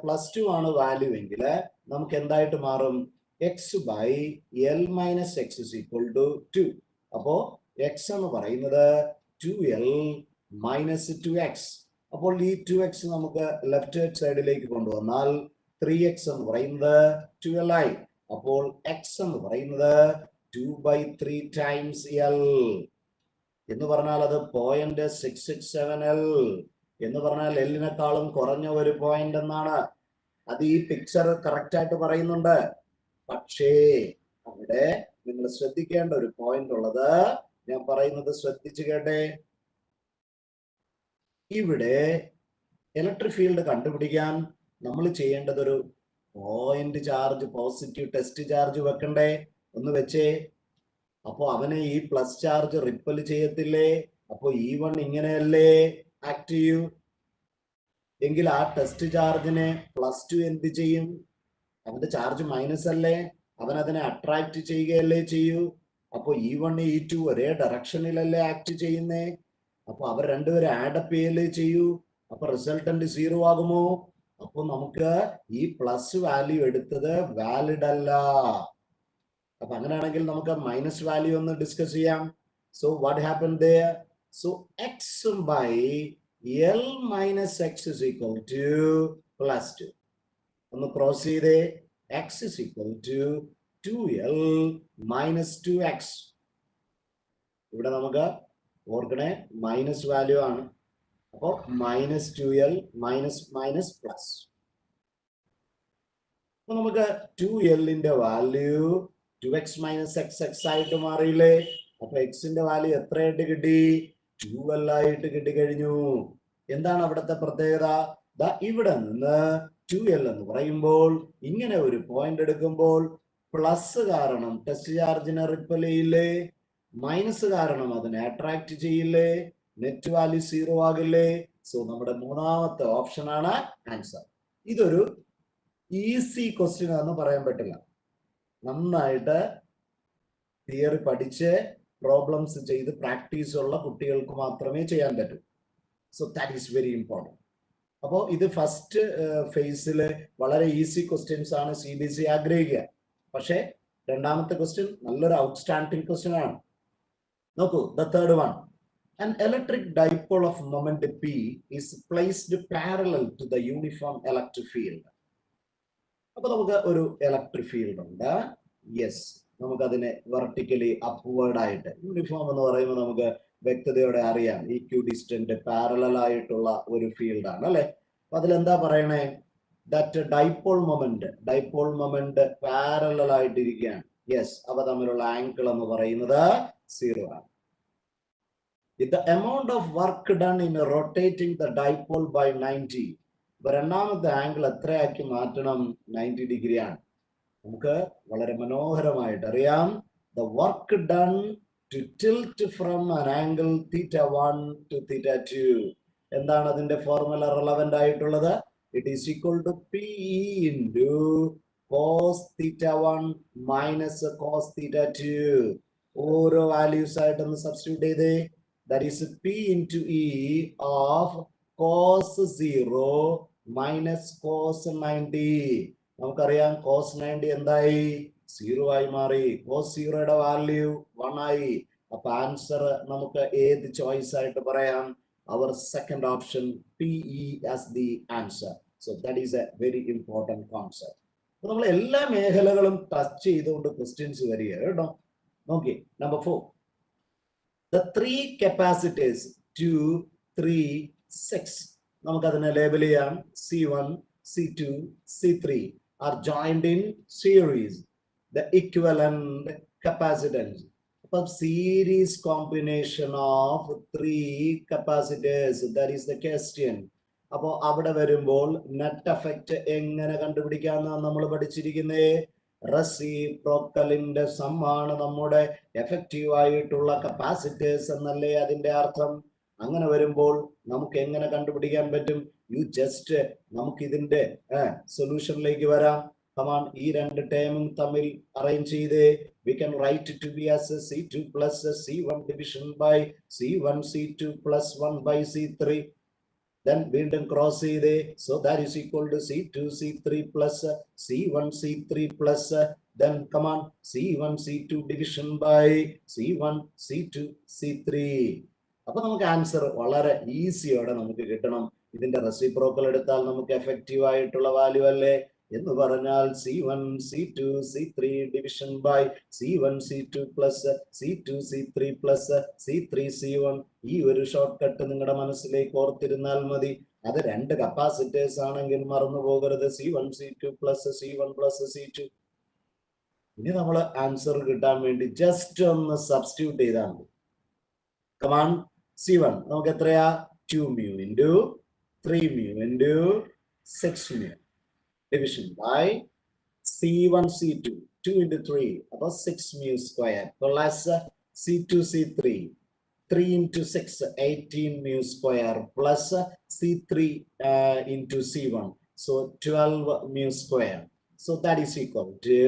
Speaker 1: +2 ആണ് വാല്യൂ എങ്കിൽ നമുക്ക് എന്തായിട്ട് മാറും x/L-x is equal to 2. അപ്പോ x എന്ന് പറയുന്നത് 2L - 2x. അപ്പോൾ ഈ 2x നമുക്ക് ലെഫ്റ്റ് ഹാൻഡ് സൈഡിലേക്ക് കൊണ്ടുവന്നാൽ 3x എന്ന് പറയുന്നത് 12 ആയി. അപ്പോൾ x എന്ന് പറയുന്നത് 2/3 ടൈംസ് L എന്ന് പറഞ്ഞാൽ അത് 0.667L എന്ന് പറഞ്ഞാൽ L-നെക്കാളും കുറഞ്ഞ ഒരു പോയിന്റ് എന്നാണ്. അത് ഈ പിക്ചർ കറക്റ്റ് ആയിട്ട് പറയുന്നുണ്ട്. പക്ഷേ അവിടെ നിങ്ങൾ ശ്രദ്ധിക്കേണ്ട ഒരു പോയിന്റ് ഉള്ളത്, ഞാൻ പറയുന്നത് ശ്രദ്ധിച്ചു കേട്ടെ. ഇവിടെ ഇലക്ട്രിക് ഫീൽഡ് കണ്ടുപിടിക്കാൻ നമ്മൾ ചെയ്യേണ്ടത് ഒരു point charge, positive test charge വെക്കണ്ടേ. ഒന്ന് വെച്ചേ. അപ്പോ അവനെ ഈ പ്ലസ് ചാർജ് റിപ്പൽ ചെയ്യത്തില്ലേ. അപ്പോ E1 ഇങ്ങനെയല്ലേ ആക്ട് ചെയ്യൂ. എങ്കിൽ ആ ടെസ്റ്റ് ചാർജിനെ +2 എന്ത് ചെയ്യും? അവന്റെ ചാർജ് മൈനസ് അല്ലേ, അവൻ അതിനെ അട്രാക്ട് ചെയ്യുകയല്ലേ ചെയ്യൂ. അപ്പൊ E1 E2 ഒരേ ഡയറക്ഷനിലല്ലേ ആക്ട് ചെയ്യുന്നേ. അപ്പൊ അവർ രണ്ടുപേരും ആഡപ്പ് ചെയ്യല്ലേ ചെയ്യൂ. അപ്പൊ റിസൾട്ടന്റ് 0 ആകുമോ? അപ്പൊ നമുക്ക് ഈ പ്ലസ് വാല്യൂ എടുത്തത് വാലിഡ് അല്ല. അപ്പൊ അങ്ങനെയാണെങ്കിൽ നമുക്ക് മൈനസ് വാല്യൂ ഒന്ന് ഡിസ്കസ് ചെയ്യാം. So what happen there? So x by L minus x is equal to +2. ഒന്ന് ക്രോസ് ചെയ്തേ. x is equal to 2L minus 2x. ഇവിടെ നമുക്ക് ഓർക്കണേ മൈനസ് വാല്യൂ ആണ്. അപ്പോ -2L മൈനസ് മൈനസ് പ്ലസ്. അപ്പൊ നമുക്ക് 2Lന്റെ വാല്യൂ 2x മൈനസ് x ആയിട്ട് മാറിയില്ലേ. അപ്പൊ എക്സിന്റെ വാല്യൂ എത്രയായിട്ട് കിട്ടി? 2L ആയിട്ട് കിട്ടിക്കഴിഞ്ഞു. എന്താണ് അവിടുത്തെ പ്രത്യേകത? ഇവിടെ നിന്ന് 2L എന്ന് പറയുമ്പോൾ ഇങ്ങനെ ഒരു പോയിന്റ് എടുക്കുമ്പോൾ പ്ലസ് കാരണം ടെസ്റ്റ് ചാർജിനെ റിപ്പൽ ചെയ്യില്ലേ, മൈനസ് കാരണം അതിനെ അട്രാക്ട് ചെയ്യില്ലേ, നെറ്റ് വാല്യൂ 0 ആകില്ലേ. സോ നമ്മുടെ മൂന്നാമത്തെ ഓപ്ഷൻ ആണ് ആൻസർ. ഇതൊരു ഈസി ക്വസ്റ്റ്യൻ ആണെന്ന് പറയാൻ പറ്റില്ല. നന്നായിട്ട് തിയറി പഠിച്ച് പ്രോബ്ലംസ് ചെയ്ത് പ്രാക്ടീസ് ഉള്ള കുട്ടികൾക്ക് മാത്രമേ ചെയ്യാൻ പറ്റൂ. So that is very important. അപ്പോൾ ഇത് ഫസ്റ്റ് ഫേസിൽ വളരെ ഈസി ക്വസ്റ്റ്യൻസ് ആണ് CBSE ആഗ്രഹിക്കുക. പക്ഷേ രണ്ടാമത്തെ ക്വസ്റ്റ്യൻ നല്ലൊരു ഔട്ട്സ്റ്റാൻഡിംഗ് ക്വസ്റ്റ്യൻ ആണ്. നോക്കൂ, the third one. An electric dipole of moment P is placed parallel to the uniform electric field. അപ്പൊ നമുക്ക് ഒരു ഇലക്ട്രിക് ഫീൽഡ് ഉണ്ട്. യെസ്, നമുക്കതിനെ വെർട്ടിക്കലി അപ്വേർഡ് ആയിട്ട്, യൂണിഫോം എന്ന് പറയുമ്പോൾ നമുക്ക് വ്യക്തതയോടെ അറിയാം, ഇക്യു ഡിസ്റ്റന്റ് പാരലൽ ആയിട്ടുള്ള ഒരു ഫീൽഡ് ആണ് അല്ലെ. അപ്പൊ അതിലെന്താ പറയണേ? ദാറ്റ് ഡൈപോൾ മൊമെന്റ് പാരലൽ ആയിട്ടിരിക്കുകയാണ്. യെസ്, അവ തമ്മിലുള്ള ആംഗിൾ എന്ന് പറയുന്നത് 0 ആണ്. The amount of work done in rotating the dipole by 90. രണ്ടാമത്തെ ആംഗിൾ എത്രയാക്കി മാറ്റണം? 90 ഡിഗ്രി ആണ്. നമുക്ക് വളരെ മനോഹരമായിട്ട് അറിയാം. The work done to tilt from an angle θ1 to θ2. എന്താണ് അതിന്റെ ഫോർമുല റെലവന്റ് ആയിട്ടുള്ളത്? It is equal to PE into cos θ1 minus cos θ2. ഓരോ വാല്യൂസ് ആയിട്ടൊന്ന് സബ്സ്റ്റിറ്റ്യൂട്ട് ചെയ്തേ. That is P into E of cos 0 minus cos 90. നമുക്കറിയാം cos 90 എന്തായി? 0 ആയി മാറി. cos 0യുടെ വാല്യൂ 1 ആയി. അപ്പൊ ആൻസർ നമുക്ക് ഏത് ചോയ്സ് ആയിട്ട് പറയാം? Our second option, PE as the answer. So that is a very important concept. അപ്പൊ നമ്മൾ എല്ലാ മേഖലകളും ടച്ച് ചെയ്തുകൊണ്ട് ക്വസ്റ്റ്യൻസ് വരിക കേട്ടോ. നോക്കി, നമ്പർ 4. The three capacitors 2, 3, 6. നമുക്ക് അതിനെ ലേബൽ ചെയ്യാം. C1, C2, C3 are joined in series. The equivalent capacitance. അപ്പം series combination of 3 capacitors. That is the question. അപ്പോൾ അവിടെ വരുമ്പോൾ നെറ്റ് എഫക്റ്റ് എങ്ങനെ കണ്ടുപിടിക്കാമെന്നാണ് നമ്മൾ പഠിച്ചിരിക്കുന്നത്. റെസിപ്രോക്കലിന്റെ സമ്മാണ് നമ്മുടെ എഫക്റ്റീവ് ആയിട്ടുള്ള കപ്പാസിറ്റേഴ്സ് എന്നല്ലേ അതിന്റെ അർത്ഥം. അങ്ങനെ വരുമ്പോൾ നമുക്ക് എങ്ങനെ കണ്ടുപിടിക്കാൻ പറ്റും? നമുക്ക് ഇതിന്റെ സൊല്യൂഷനിലേക്ക് വരാം. കമാൺ, ഈ രണ്ട് ടേമും തമ്മിൽ അറേഞ്ച് ചെയ്തേ. We can write it to be as C2 plus C1 division by C1 C2 plus 1 by C3. Then വീണ്ടും ക്രോസ് ചെയ്തേ. So that is equal to C2 C3 plus C1 C3 plus then come on C1 C2 division by C1 C2 C3. അപ്പൊ നമുക്ക് answer വളരെ ഈസിയോടെ നമുക്ക് കിട്ടണം. ഇതിന്റെ reciprocal എടുത്താൽ നമുക്ക് എഫക്റ്റീവ് ആയിട്ടുള്ള വാല്യൂ അല്ലേ എന്ന് പറഞ്ഞാൽ C1 C2 C3 division by C1 C2 plus C2 C3 plus C3 C1. ഈ ഒരു ഷോർട്ട് കട്ട് നിങ്ങളുടെ മനസ്സിലേക്ക് ഓർത്തിരുന്നാൽ മതി. അത് രണ്ട് കപ്പാസിറ്റേഴ്സ് ആണെങ്കിൽ മറന്നു പോകരുത്. C1 C2 plus C1 plus C2. ഇനി നമ്മൾ ആൻസർ കിട്ടാൻ വേണ്ടി ജസ്റ്റ് ഒന്ന് സബ്സ്റ്റിറ്റ്യൂട്ട് ചെയ്താൽ മതി. കമാൺ, C1 നമുക്ക് എത്രയാ? 2 mu into 3 mu into 6 mu division by C1 C2 2 into 3 about 6 mu square plus C2 C3 3 into 6, 18 mu square plus C3 into C1. So 12 mu square. So that is equal to,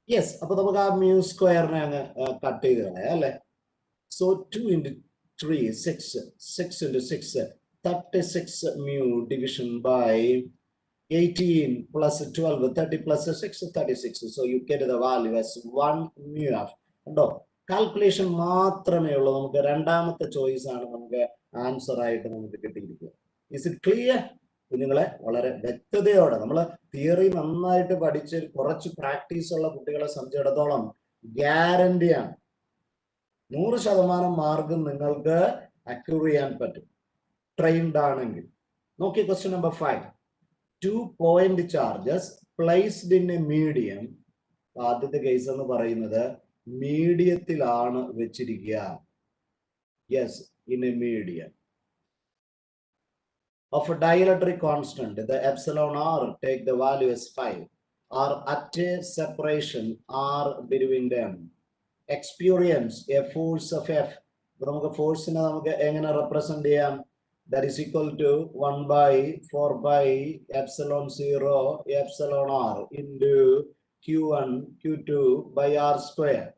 Speaker 1: yes, അപ്പോൾ നമുക്ക് ആ mu square-നെ അങ്ങ് cut ചെയ്ത് കളയാം അല്ലേ? So 2 into 3, 6, 6 into 6, 36 mu division by 18 plus 12, 30 plus 6, 36. So you get the value as 1 mu f. കണ്ടോ, calculation മാത്രമേ ഉള്ളൂ. നമുക്ക് രണ്ടാമത്തെ ചോയ്സ് ആണ് നമുക്ക് ആൻസർ ആയിട്ട് നമുക്ക് കിട്ടിയിരിക്കുക. Is it clear? കുഞ്ഞുങ്ങളെ, വളരെ വ്യക്തതയോടെ നമ്മൾ തിയറി നന്നായിട്ട് പഠിച്ച് കുറച്ച് പ്രാക്ടീസ് ഉള്ള കുട്ടികളെ സംബന്ധിച്ചിടത്തോളം ഗ്യാരണ്ടിയാണ് 100% മാർക്കും നിങ്ങൾക്ക് അക്യൂർ ചെയ്യാൻ പറ്റും, ട്രെയിൻഡ് ആണെങ്കിൽ. നോക്കി question number 5. 2 point charges placed in a medium. ആദ്യത്തെ കേസ് എന്ന് പറയുന്നത് മീഡിയത്തിലാണ് വെച്ചിരിക്കുക. Yes, in A medium of a dielectric constant, the epsilon r, take the value as 5, are at a separation r between them. Experience a force of F. നമുക്ക് ഫോഴ്സിനെ നമുക്ക് എങ്ങനെ represent ചെയ്യാം? That is equal to 1 by 4 by epsilon 0 epsilon r into q1 q2 by r square.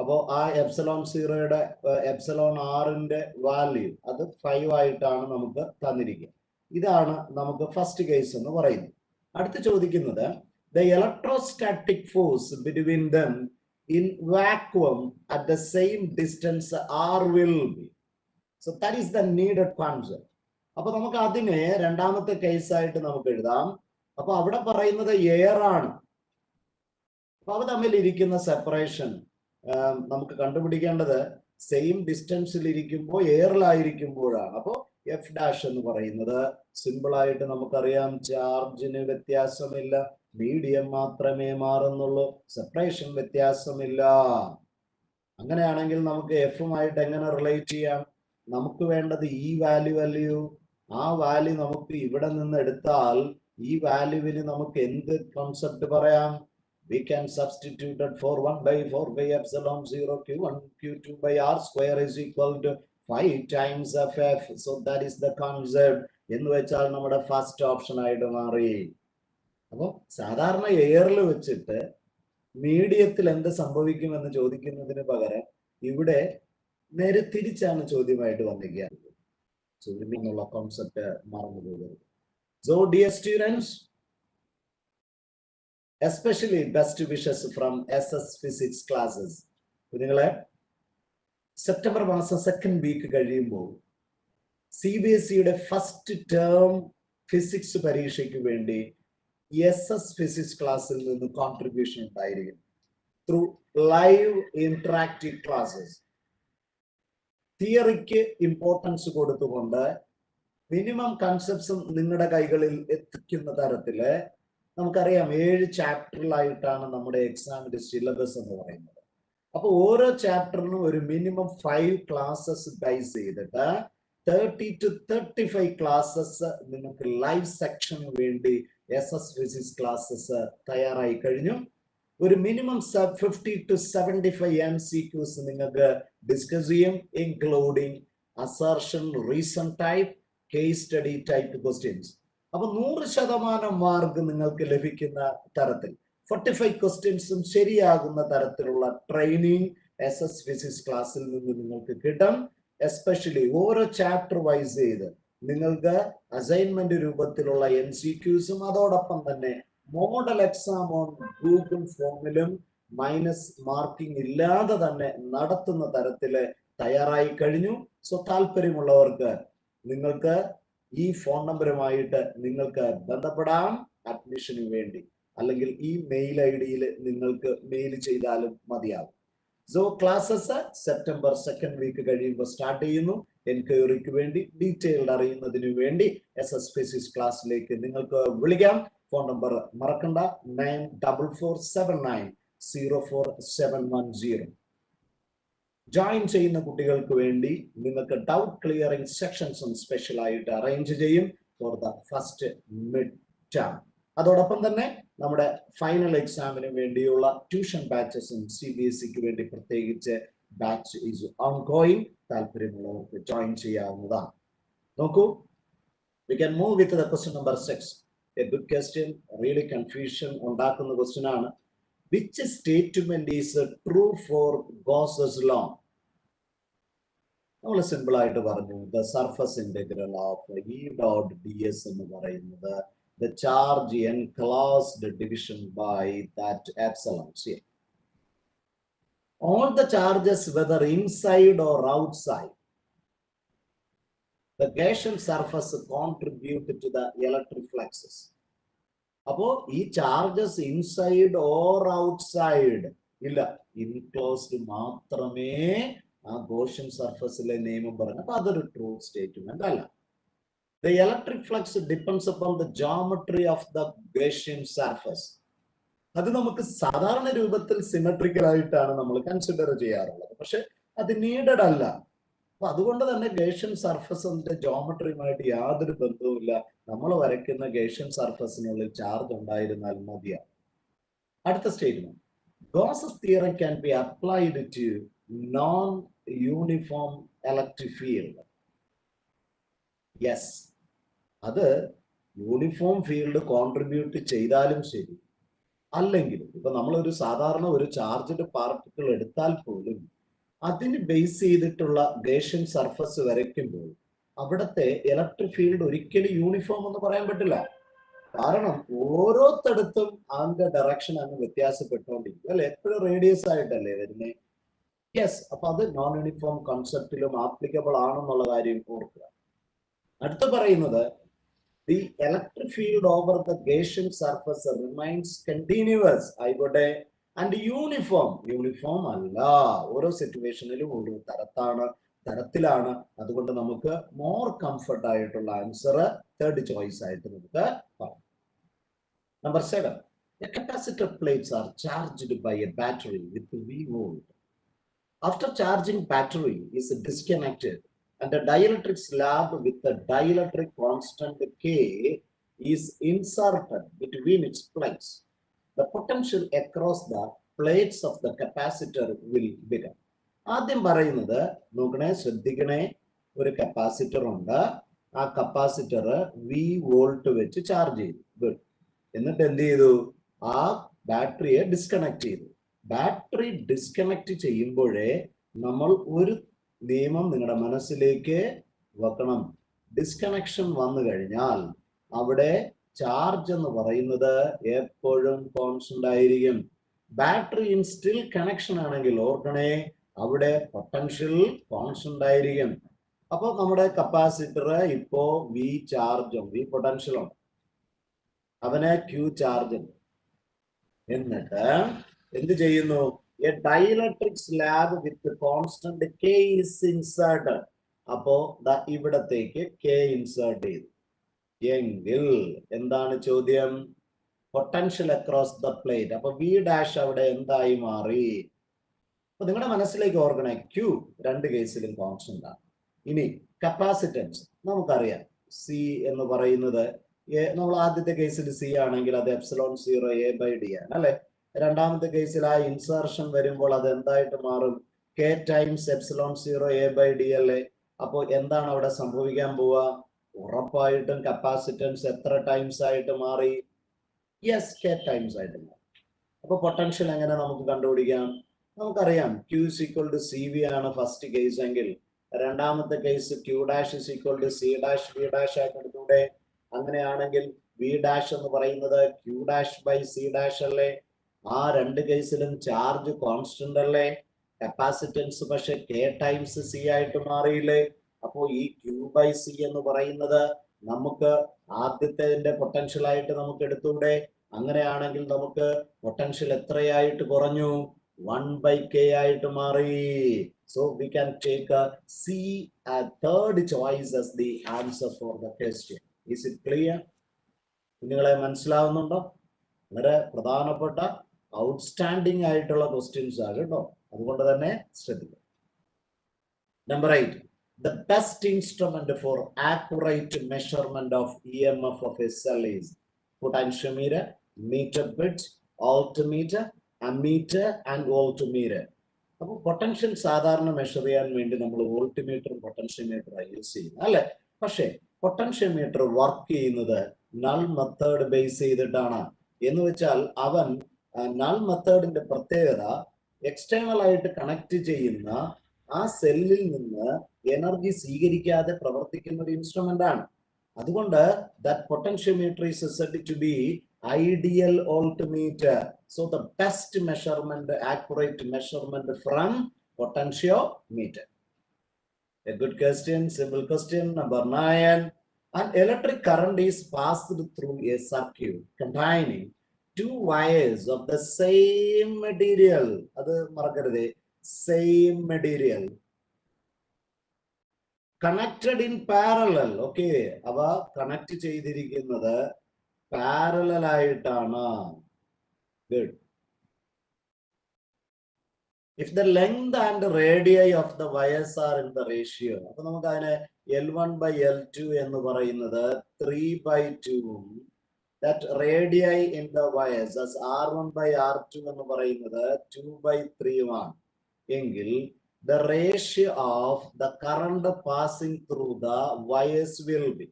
Speaker 1: അപ്പോൾ ആ epsilon സീറോയുടെ epsilon ആറിന്റെ value അത് 5 ആയിട്ടാണ് നമുക്ക് തന്നിരിക്കുക. ഇതാണ് നമുക്ക് ഫസ്റ്റ് കേസ് എന്ന് പറയുന്നത്. അടുത്ത് ചോദിക്കുന്നത് the electrostatic force between them in vacuum at the same distance r will be. So that is the needed concept. അപ്പൊ നമുക്ക് അതിനെ രണ്ടാമത്തെ കേസായിട്ട് നമുക്ക് എഴുതാം. അപ്പൊ അവിടെ പറയുന്നത് എയർ ആണ്. അപ്പൊ അവ തമ്മിൽ ഇരിക്കുന്ന സെപ്പറേഷൻ നമുക്ക് കണ്ടുപിടിക്കേണ്ടത് സെയിം ഡിസ്റ്റൻസിൽ ഇരിക്കുമ്പോൾ എയറിലായിരിക്കുമ്പോഴാണ്. അപ്പോൾ എഫ് ഡാഷ് എന്ന് പറയുന്നത് സിമ്പിൾ ആയിട്ട് നമുക്കറിയാം, ചാർജിന് വ്യത്യാസമില്ല, മീഡിയം മാത്രമേ മാറുന്നുള്ളൂ, സെപ്പറേഷൻ വ്യത്യാസമില്ല. അങ്ങനെയാണെങ്കിൽ നമുക്ക് എഫുമായിട്ട് എങ്ങനെ റിലേറ്റ് ചെയ്യാം? നമുക്ക് വേണ്ടത് ഈ വാല്യൂ അല്ലയോ? ആ വാല്യൂ നമുക്ക് ഇവിടെ നിന്ന് എടുത്താൽ ഈ വാല്യൂവിന് നമുക്ക് എന്ത് കോൺസെപ്റ്റ് പറയാം? We can substitute it for 1 by 4 by epsilon 0 q1 q2 by r square is equal to 5 times of f. So that is the concept. എന്ന് വെച്ചാൽ നമ്മുടെ ഫസ്റ്റ് ഓപ്ഷൻ ആയിട്ട് മാറി. അപ്പോൾ സാധാരണ എയറിൽ വെച്ചിട്ട് മീഡിയത്തിൽ എന്ത് സംഭവിക്കുമെന്ന് ചോദിക്കുന്നതിന് പകരം ഇവിടെ നേരെ തിരിച്ചാണ് ചോദ്യമായിട്ട് വന്നിരിക്കുക. ചോദ്യം കോൺസെപ്റ്റ് മറന്നു പോകരുത്. So dear students, especially best wishes from SS Physics classes. കുഞ്ഞുങ്ങളെ, സെപ്റ്റംബർ മാസം സെക്കൻഡ് വീക്ക് കഴിയുമ്പോൾ CBSEയുടെ ഫസ്റ്റ് ടേം ഫിസിക്സ് പരീക്ഷയ്ക്ക് വേണ്ടി SS Physics ക്ലാസ്സിൽ നിന്ന് കോൺട്രിബ്യൂഷൻ ഉണ്ടായിരിക്കും ത്രൂ ലൈവ് ഇന്ററാക്റ്റീവ് ക്ലാസ്സസ്. തിയറിക്ക് ഇമ്പോർട്ടൻസ് കൊടുത്തുകൊണ്ട് മിനിമം കൺസെപ്റ്റ്സും നിങ്ങളുടെ കൈകളിൽ എത്തിക്കുന്ന തരത്തില് നമുക്കറിയാം 7 ചാപ്റ്ററിലായിട്ടാണ് നമ്മുടെ എക്സാമിന്റെ സിലബസ് എന്ന് പറയുന്നത്. അപ്പൊ ഓരോ ചാപ്റ്ററിനും ഒരു മിനിമം 5 ക്ലാസ്സസ് ബേസ് ചെയ്തിട്ട് 30 to 35 ക്ലാസ്സസ് നിങ്ങൾക്ക് ലൈവ് സെക്ഷന് വേണ്ടി SS Physics ക്ലാസ്സസ് തയ്യാറായി കഴിഞ്ഞു. ഒരു മിനിമം 50 to 75 MCQs നിങ്ങൾക്ക് ഡിസ്കസ് ചെയ്യും, including assertion, reason type, case study type questions. അപ്പൊ 100% മാർക്ക് നിങ്ങൾക്ക് ലഭിക്കുന്ന തരത്തിൽ 45 ക്വസ്റ്റ്യൻസും ശരിയാകുന്ന തരത്തിലുള്ള ട്രെയിനിങ് SS Physics ക്ലാസ്സിൽ നിന്ന് നിങ്ങൾക്ക് കിട്ടും. എസ്പെഷ്യലി ഓരോ ചാപ്റ്റർ വൈസ് ചെയ്ത് നിങ്ങൾക്ക് അസൈൻമെന്റ് രൂപത്തിലുള്ള MCQസും അതോടൊപ്പം തന്നെ മോഡൽ എക്സാം ഓൺ ഗൂഗിൾ ഫോമിലും മൈനസ് മാർക്കിംഗ് ഇല്ലാതെ തന്നെ നടത്തുന്ന തരത്തില് തയ്യാറായി കഴിഞ്ഞു. സോ താല്പര്യമുള്ളവർക്ക് നിങ്ങൾക്ക് ഈ ഫോൺ നമ്പറുമായിട്ട് നിങ്ങൾക്ക് ബന്ധപ്പെടാം അഡ്മിഷന് വേണ്ടി, അല്ലെങ്കിൽ ഈ മെയിൽ ID നിങ്ങൾക്ക് മെയിൽ ചെയ്താലും മതിയാവും. So classes September second week കഴിയുമ്പോൾ സ്റ്റാർട്ട് ചെയ്യുന്നു. എൻക്വയറിക്ക് വേണ്ടി, ഡീറ്റെയിൽഡ് അറിയുന്നതിന് വേണ്ടി SS Physics ക്ലാസ്സിലേക്ക് നിങ്ങൾക്ക് വിളിക്കാം. ഫോൺ നമ്പർ മറക്കണ്ട, 9447904710. ജോയിൻ ചെയ്യുന്ന കുട്ടികൾക്ക് വേണ്ടി നിങ്ങൾക്ക് ഡൗട്ട് ക്ലിയറിംഗ് സെക്ഷൻസും സ്പെഷ്യൽ ആയിട്ട് അറേഞ്ച് ചെയ്യും for the first mid term. അതോടൊപ്പം തന്നെ നമ്മുടെ ഫൈനൽ എക്സാമിന് വേണ്ടിയുള്ള ട്യൂഷൻ ബാച്ചസും CBSEക്ക് വേണ്ടി പ്രത്യേകിച്ച് ബാച്ച് ഈസ് ഓൺഗോയിങ്. താല്പര്യമുള്ളവർക്ക് ജോയിൻ ചെയ്യാവുന്നതാണ്. നോക്കൂ, we can move with the question number 6. A good question, really confusion ഉണ്ടാക്കുന്ന ക്വസ്റ്റ്യൻ ആണ്. Which statement is true for Gauss's law? നമ്മൾ സിമ്പിൾ ആയിട്ട് പറഞ്ഞു, the surface integral of E dot ds എന്ന് പറയുന്നത് the charge enclosed division by that epsilon. See, all the charges, whether inside or outside the Gaussian surface, contribute to the electric fluxes. അപ്പോ ഈ charges inside or outside ഇല്ല, ഇൻക്ലോസ്ഡ് മാത്രമേ ആ Gaussian സർഫസിലെ നിയമം പറഞ്ഞു. അപ്പൊ അതൊരു ട്രൂ സ്റ്റേറ്റ്മെന്റ് അല്ല. The electric flux depends upon the geometry of the Gaussian surface. അത് നമുക്ക് സാധാരണ രൂപത്തിൽ സിമെട്രിക്കൽ ആയിട്ടാണ് നമ്മൾ കൺസിഡർ ചെയ്യാറുള്ളത്, പക്ഷെ അത് നീഡഡ് അല്ല. അപ്പൊ അതുകൊണ്ട് തന്നെ ഗേഷ്യൻ സർഫസിന്റെ ജോമെട്രിയുമായിട്ട് യാതൊരു ബന്ധവുമില്ല. നമ്മൾ വരയ്ക്കുന്ന ഗേഷ്യൻ സർഫസിനുള്ളിൽ ചാർജ് ഉണ്ടായിരുന്നാൽ മതിയാണ്. അടുത്ത statement, Gauss's theorem can be applied to non uniform electric field. Yes, അത് യൂണിഫോം ഫീൽഡ് കോൺട്രിബ്യൂട്ട് ചെയ്താലും ശരി, അല്ലെങ്കിലും ഇപ്പൊ നമ്മളൊരു സാധാരണ ഒരു ചാർജ്ഡ് പാർട്ടിക്കിൾ എടുത്താൽ പോലും അതിന് ബേസ് ചെയ്തിട്ടുള്ള ഗേഷ്യൻ സർഫസ് വരയ്ക്കുമ്പോൾ അവിടുത്തെ ഇലക്ട്രിക് ഫീൽഡ് ഒരിക്കലും യൂണിഫോം എന്ന് പറയാൻ പറ്റില്ല. കാരണം ഓരോരുത്തടുത്തും അതിന്റെ ഡയറക്ഷൻ അങ്ങ് വ്യത്യാസപ്പെട്ടുകൊണ്ടിരിക്കും അല്ലെ, എപ്പോഴും റേഡിയസ് ആയിട്ടല്ലേ വരുന്നത്. യെസ്, അപ്പൊ അത് നോൺ യൂണിഫോം കോൺസെപ്റ്റിലും ആപ്ലിക്കബിൾ ആണെന്നുള്ള കാര്യം ഓർക്കുക. അടുത്ത പറയുന്നത്, the electric field over the Gaussian surface remains continuous ആയിക്കോട്ടെ and uniform. യൂണിഫോം അല്ല, ഓരോ സിറ്റുവേഷനിലും ഓരോ തരത്തിലാണ്. അതുകൊണ്ട് നമുക്ക് മോർ കംഫർട്ട് ആയിട്ടുള്ള ആൻസർ തേർഡ് ചോയ്സ് ആയിട്ട് നമുക്ക് പറയാം. Number 7, the capacitor plates are charged by a battery with V volt. After charging, battery is disconnected and a dielectric slab with a dielectric constant K is inserted between its plates. The potential across the plates of the capacitor will become. ആദ്യം പറയുന്നത് നോക്കണേ, ശ്രദ്ധിക്കണേ, ഒരു capacitor ഉണ്ട്, ആ capacitor V volt വെച്ച് charge ചെയ്തു. Good. എന്നിട്ട് എന്ത് ചെയ്തു? ആ ബാറ്ററിയെ ഡിസ്കണക്ട് ചെയ്തു. ബാറ്ററി ഡിസ്കണക്ട് ചെയ്യുമ്പോഴേ നമ്മൾ ഒരു നിയമം നിങ്ങളുടെ മനസ്സിലേക്ക് വെക്കണം. ഡിസ്കണക്ഷൻ വന്നു കഴിഞ്ഞാൽ അവിടെ ചാർജ് എന്ന് പറയുന്നത് എപ്പോഴും കോൺസ്റ്റന്റ് ആയിരിക്കും. ബാറ്ററി ഇൻ സ്റ്റിൽ കണക്ഷൻ ആണെങ്കിൽ ഓർക്കണേ, അവിടെ പൊട്ടൻഷ്യൽ കോൺസ്റ്റന്റ് ആയിരിക്കും. അപ്പൊ നമ്മുടെ കപ്പാസിറ്റർ ഇപ്പോ വി ചാർജും വി പൊട്ടൻഷ്യലും അവന് ക്യൂ ചാർജും. എന്നിട്ട് എന്ത് ചെയ്യുന്നു? A dielectric slab with the constant K is inserted. അപ്പോ ഇവിടത്തേക്ക് K ഇൻസേർട്ട് ചെയ്തു എങ്കിൽ എന്താണ് ചോദ്യം? Potential across the plate. അപ്പൊ V ഡാഷ് അവിടെ എന്തായി മാറി? അപ്പൊ നിങ്ങളുടെ മനസ്സിലേക്ക് ഓർക്കണേ, Q രണ്ട് കേസിലും കോൺസ്റ്റന്റ് ആണ്. ഇനി കപ്പാസിറ്റൻസ് നമുക്കറിയാം, C എന്ന് പറയുന്നത് നമ്മൾ ആദ്യത്തെ കേസിൽ C ആണെങ്കിൽ അത് ε0 A/d ആണ് അല്ലെ. രണ്ടാമത്തെ കേസിൽ ആ ഇൻസർഷൻ വരുമ്പോൾ അത് എന്തായിട്ട് മാറും? K ടൈംസ് ε0 A/d അല്ലേ. അപ്പോ എന്താണ് അവിടെ സംഭവിക്കാൻ പോവുക? ഉറപ്പായിട്ടും കപ്പാസിറ്റൻസ് എത്ര ടൈംസ് ആയിട്ട് മാറി? യെസ്, K ടൈംസ് ആയിട്ട് മാറി. അപ്പൊ പൊട്ടൻഷ്യൽ എങ്ങനെ നമുക്ക് കണ്ടുപിടിക്കാം? നമുക്കറിയാം Q is equal to CV ആണ് ഫസ്റ്റ് കേസ് എങ്കിൽ, രണ്ടാമത്തെ case Q dash is equal to C dash V dash ആയിട്ട് എടുത്തൂടെ? അങ്ങനെയാണെങ്കിൽ V ഡാഷ് എന്ന് പറയുന്നത് Q dash by C dash അല്ലേ. ആ രണ്ട് കേസിലും ചാർജ് കോൺസ്റ്റന്റ് അല്ലേ. കപ്പാസിറ്റൻസ് പക്ഷെ K ടൈംസ് C ആയിട്ട് മാറിയില്ലേ. അപ്പോ ഈ Q ബൈ C എന്ന് പറയുന്നത് നമുക്ക് ആദ്യത്തെ പൊട്ടൻഷ്യൽ ആയിട്ട് നമുക്ക് എടുത്തൂടെ? അങ്ങനെയാണെങ്കിൽ നമുക്ക് പൊട്ടൻഷ്യൽ എത്രയായിട്ട് കുറഞ്ഞു? 1/K ആയിട്ട് മാറി. So we can take C as third choice as the answer for the question. Is it clear? നിങ്ങളെ മനസ്സിലാവുന്നുണ്ടോ? വളരെ പ്രധാനപ്പെട്ട ഔട്ട്സ്റ്റാൻഡിംഗ് ആയിട്ടുള്ള ക്വസ്റ്റ്യൻസ് ആണ് കേട്ടോ, അതുകൊണ്ട് തന്നെ ശ്രദ്ധിക്കുക. Number 8, the best instrument for accurate measurement of EMF of a cell is. potentiometer, meter bridge, altimeter, ammeter and voltmeter. അപ്പോൾ പൊട്ടൻഷ്യൽ സാധാരണ മെഷർ ചെയ്യാൻ വേണ്ടി നമ്മൾ വോൾട്ട്മീറ്ററും പൊട്ടൻഷ്യോമീറ്ററും യൂസ് ചെയ്യുന്നത് അല്ലെ. പക്ഷേ പൊട്ടൻഷ്യോമീറ്റർ വർക്ക് ചെയ്യുന്നത് നൾ മെത്തേഡ് ബേസ് ചെയ്തിട്ടാണ്. എന്ന് വെച്ചാൽ അവൻ നൾ മെത്തേഡിന്റെ പ്രത്യേകത എക്സ്റ്റേണൽ ആയിട്ട് കണക്ട് ചെയ്യുന്ന ആ സെല്ലിൽ നിന്ന് എനർജി സ്വീകരിക്കാതെ പ്രവർത്തിക്കുന്ന ഒരു ഇൻസ്ട്രുമെന്റ് ആണ്. അതുകൊണ്ട് that potentiometer is said to be ideal altimeter. So the best measurement, accurate measurement from potentiometer. A good question, simple question. Number 9. An electric current is passed through a circuit containing two wires of the same material. Adu marakarade, same material. Connected in parallel. Okay, അവ connect ചെയ്തിരിക്കുന്നത് parallel ആയിട്ടാണ്. Good. If the length and radii of the wires are in the ratio, അപ്പോൾ നമുക്ക് അതിനെ L1 by L2 എന്ന് പറയുന്നത് 3 by 2 that radii in the wires as R1 by R2 എന്ന് പറയുന്നത് 2 by 3 ആണ് എങ്കിൽ the ratio of the current passing through the wires will be.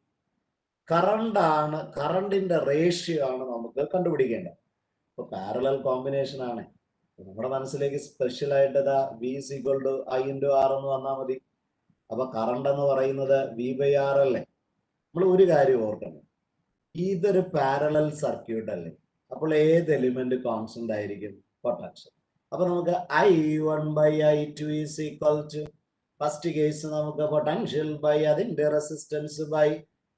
Speaker 1: കറണ്ടിന്റെ റേഷ്യോ ആണ് നമുക്ക് കണ്ടുപിടിക്കേണ്ടത്. ഇപ്പൊ പാരലൽ കോമ്പിനേഷൻ ആണ്. നമ്മുടെ മനസ്സിലേക്ക് സ്പെഷ്യൽ ആയിട്ട് V is equal to I into R എന്ന് വന്നാൽ മതി. അപ്പൊ കറണ്ട് എന്ന് പറയുന്നത് V by R അല്ലേ. നമ്മൾ ഒരു കാര്യം ഓർക്കണം, ഇതൊരു പാരലൽ സർക്യൂട്ട് അല്ലേ. അപ്പോൾ ഏത് എലിമെന്റ് കോൺസ്റ്റന്റ് ആയിരിക്കും? പൊട്ടൻഷ്യൽ. അപ്പൊ നമുക്ക് I1 by I2 is equal to first case നമുക്ക് പൊട്ടൻഷ്യൽ ബൈ അതിന്റെ റെസിസ്റ്റൻസ് ബൈ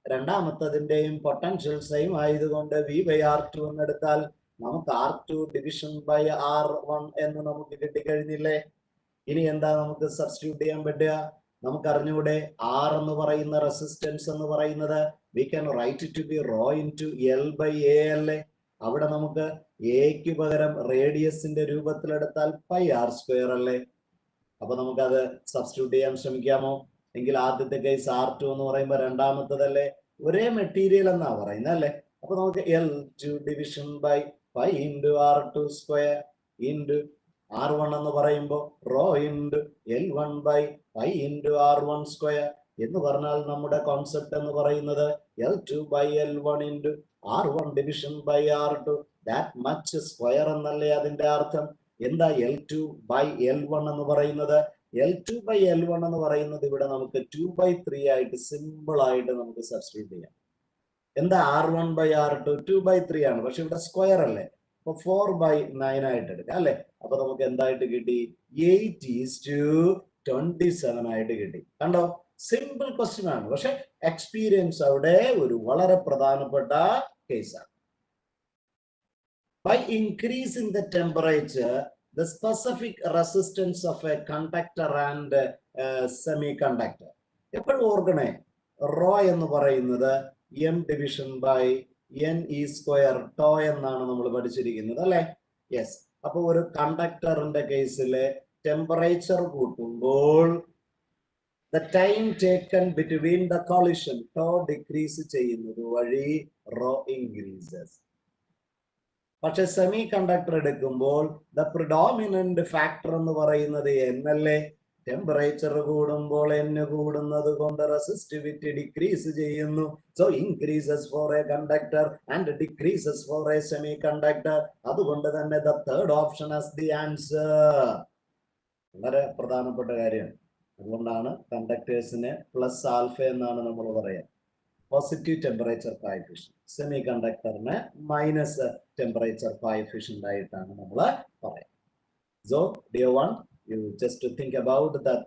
Speaker 1: രണ്ടാമത്തതിന്റെയും പൊട്ടൻഷ്യൽ സെയിം ആയതുകൊണ്ട് V by R2 എന്ന് എടുത്താൽ നമുക്ക് R2 ഡിവിഷൻ ബൈ R1 എന്ന് നമുക്ക് കിട്ടിക്കഴിഞ്ഞില്ലേ. ഇനി എന്താ നമുക്ക് സബ്സ്റ്റിറ്റ്യൂട്ട് ചെയ്യാൻ പറ്റുക? നമുക്ക് അറിഞ്ഞൂടെ R എന്ന് പറയുന്ന റെസിസ്റ്റൻസ് എന്ന് പറയുന്നത് we can write it to be rho into L by A അല്ലേ. അവിടെ നമുക്ക് എക്ക് പകരം റേഡിയസിന്റെ രൂപത്തിലെടുത്താൽ പൈ R സ്ക്വയർ അല്ലേ. അപ്പൊ നമുക്കത് സബ്സ്റ്റിറ്റ്യൂട്ട് ചെയ്യാൻ ശ്രമിക്കാമോ? എങ്കിൽ ആദ്യത്തെ കേസ് R2 എന്ന് പറയുമ്പോൾ രണ്ടാമത്തതല്ലേ, ഒരേ മെറ്റീരിയൽ എന്നാ പറയുന്നത് അല്ലേ. അപ്പൊ നമുക്ക് L2 division by pi into R2 square into R1 എന്ന് പറയുമ്പോൾ rho into L1 by pi into R1 square എന്ന് പറഞ്ഞാൽ നമ്മുടെ കോൺസെപ്റ്റ് എന്ന് പറയുന്നത് L2 by L1 into R1 division by R2 that much square എന്നല്ലേ അതിന്റെ അർത്ഥം. എന്താ L2 ബൈ L1 എന്ന് പറയുന്നത്? L2 ബൈ L1 എന്ന് പറയുന്നത് ഇവിടെ നമുക്ക് 2 by 3 ആയിട്ട് സിമ്പിൾ ആയിട്ട് നമുക്ക് സബ്സ്റ്റിറ്റ്യൂട്ട് ചെയ്യാം. എന്താ R1 ബൈ R2 2 by 3 ആണ്, പക്ഷെ ഇവിടെ സ്ക്വയർ അല്ലേ. അപ്പൊ 4 by 9 ആയിട്ട് എടുക്കാം അല്ലെ. അപ്പൊ നമുക്ക് എന്തായിട്ട് കിട്ടി? 8:27 ആയിട്ട് കിട്ടി. കണ്ടോ, സിമ്പിൾ ക്വസ്റ്റ്യൻ ആണ്, പക്ഷെ എക്സ്പീരിയൻസ് അവിടെ ഒരു വളരെ പ്രധാനപ്പെട്ട കേസാണ്. By increasing the temperature, the specific resistance of a conductor and semiconductor. എപ്പോഴും ഓർക്കണേ, റോ എന്ന് പറയുന്നത് M division by N E square tau എന്നാണ് നമ്മൾ പഠിച്ചിരിക്കുന്നത് അല്ലെ. യെസ്. അപ്പൊ ഒരു കണ്ടക്ടറിന്റെ കേസിലെ ടെമ്പറേച്ചർ കൂട്ടുമ്പോൾ the time taken between the collision tau decrease ചെയ്യുന്നത് വഴി റോ ഇൻക്രീസസ്. പക്ഷെ സെമി കണ്ടക്ടർ എടുക്കുമ്പോൾ ദ പ്രിഡോമിനന്റ് ഫാക്ടർ എന്ന് പറയുന്നത് N അല്ലേ. ടെമ്പറേച്ചർ കൂടുമ്പോൾ N കൂടുന്നത് കൊണ്ട് റെസിസ്റ്റിവിറ്റി ഡിക്രീസ് ചെയ്യുന്നു. So increases for a conductor and decreases for a semiconductor. അതുകൊണ്ട് തന്നെ the third option as the answer. വളരെ പ്രധാനപ്പെട്ട കാര്യമാണ്. അതുകൊണ്ടാണ് കണ്ടക്ടേഴ്സിന് പ്ലസ് ആൽഫ എന്നാണ് നമ്മൾ പറയാം. Positive temperature coefficient. സെമി കണ്ടക്ടറിന് മൈനസ് ടെമ്പറേച്ചർ കോഎഫിഷ്യന്റ് ആയിട്ടാണ് നമ്മൾ പറയാം. So dear one, you just to think about that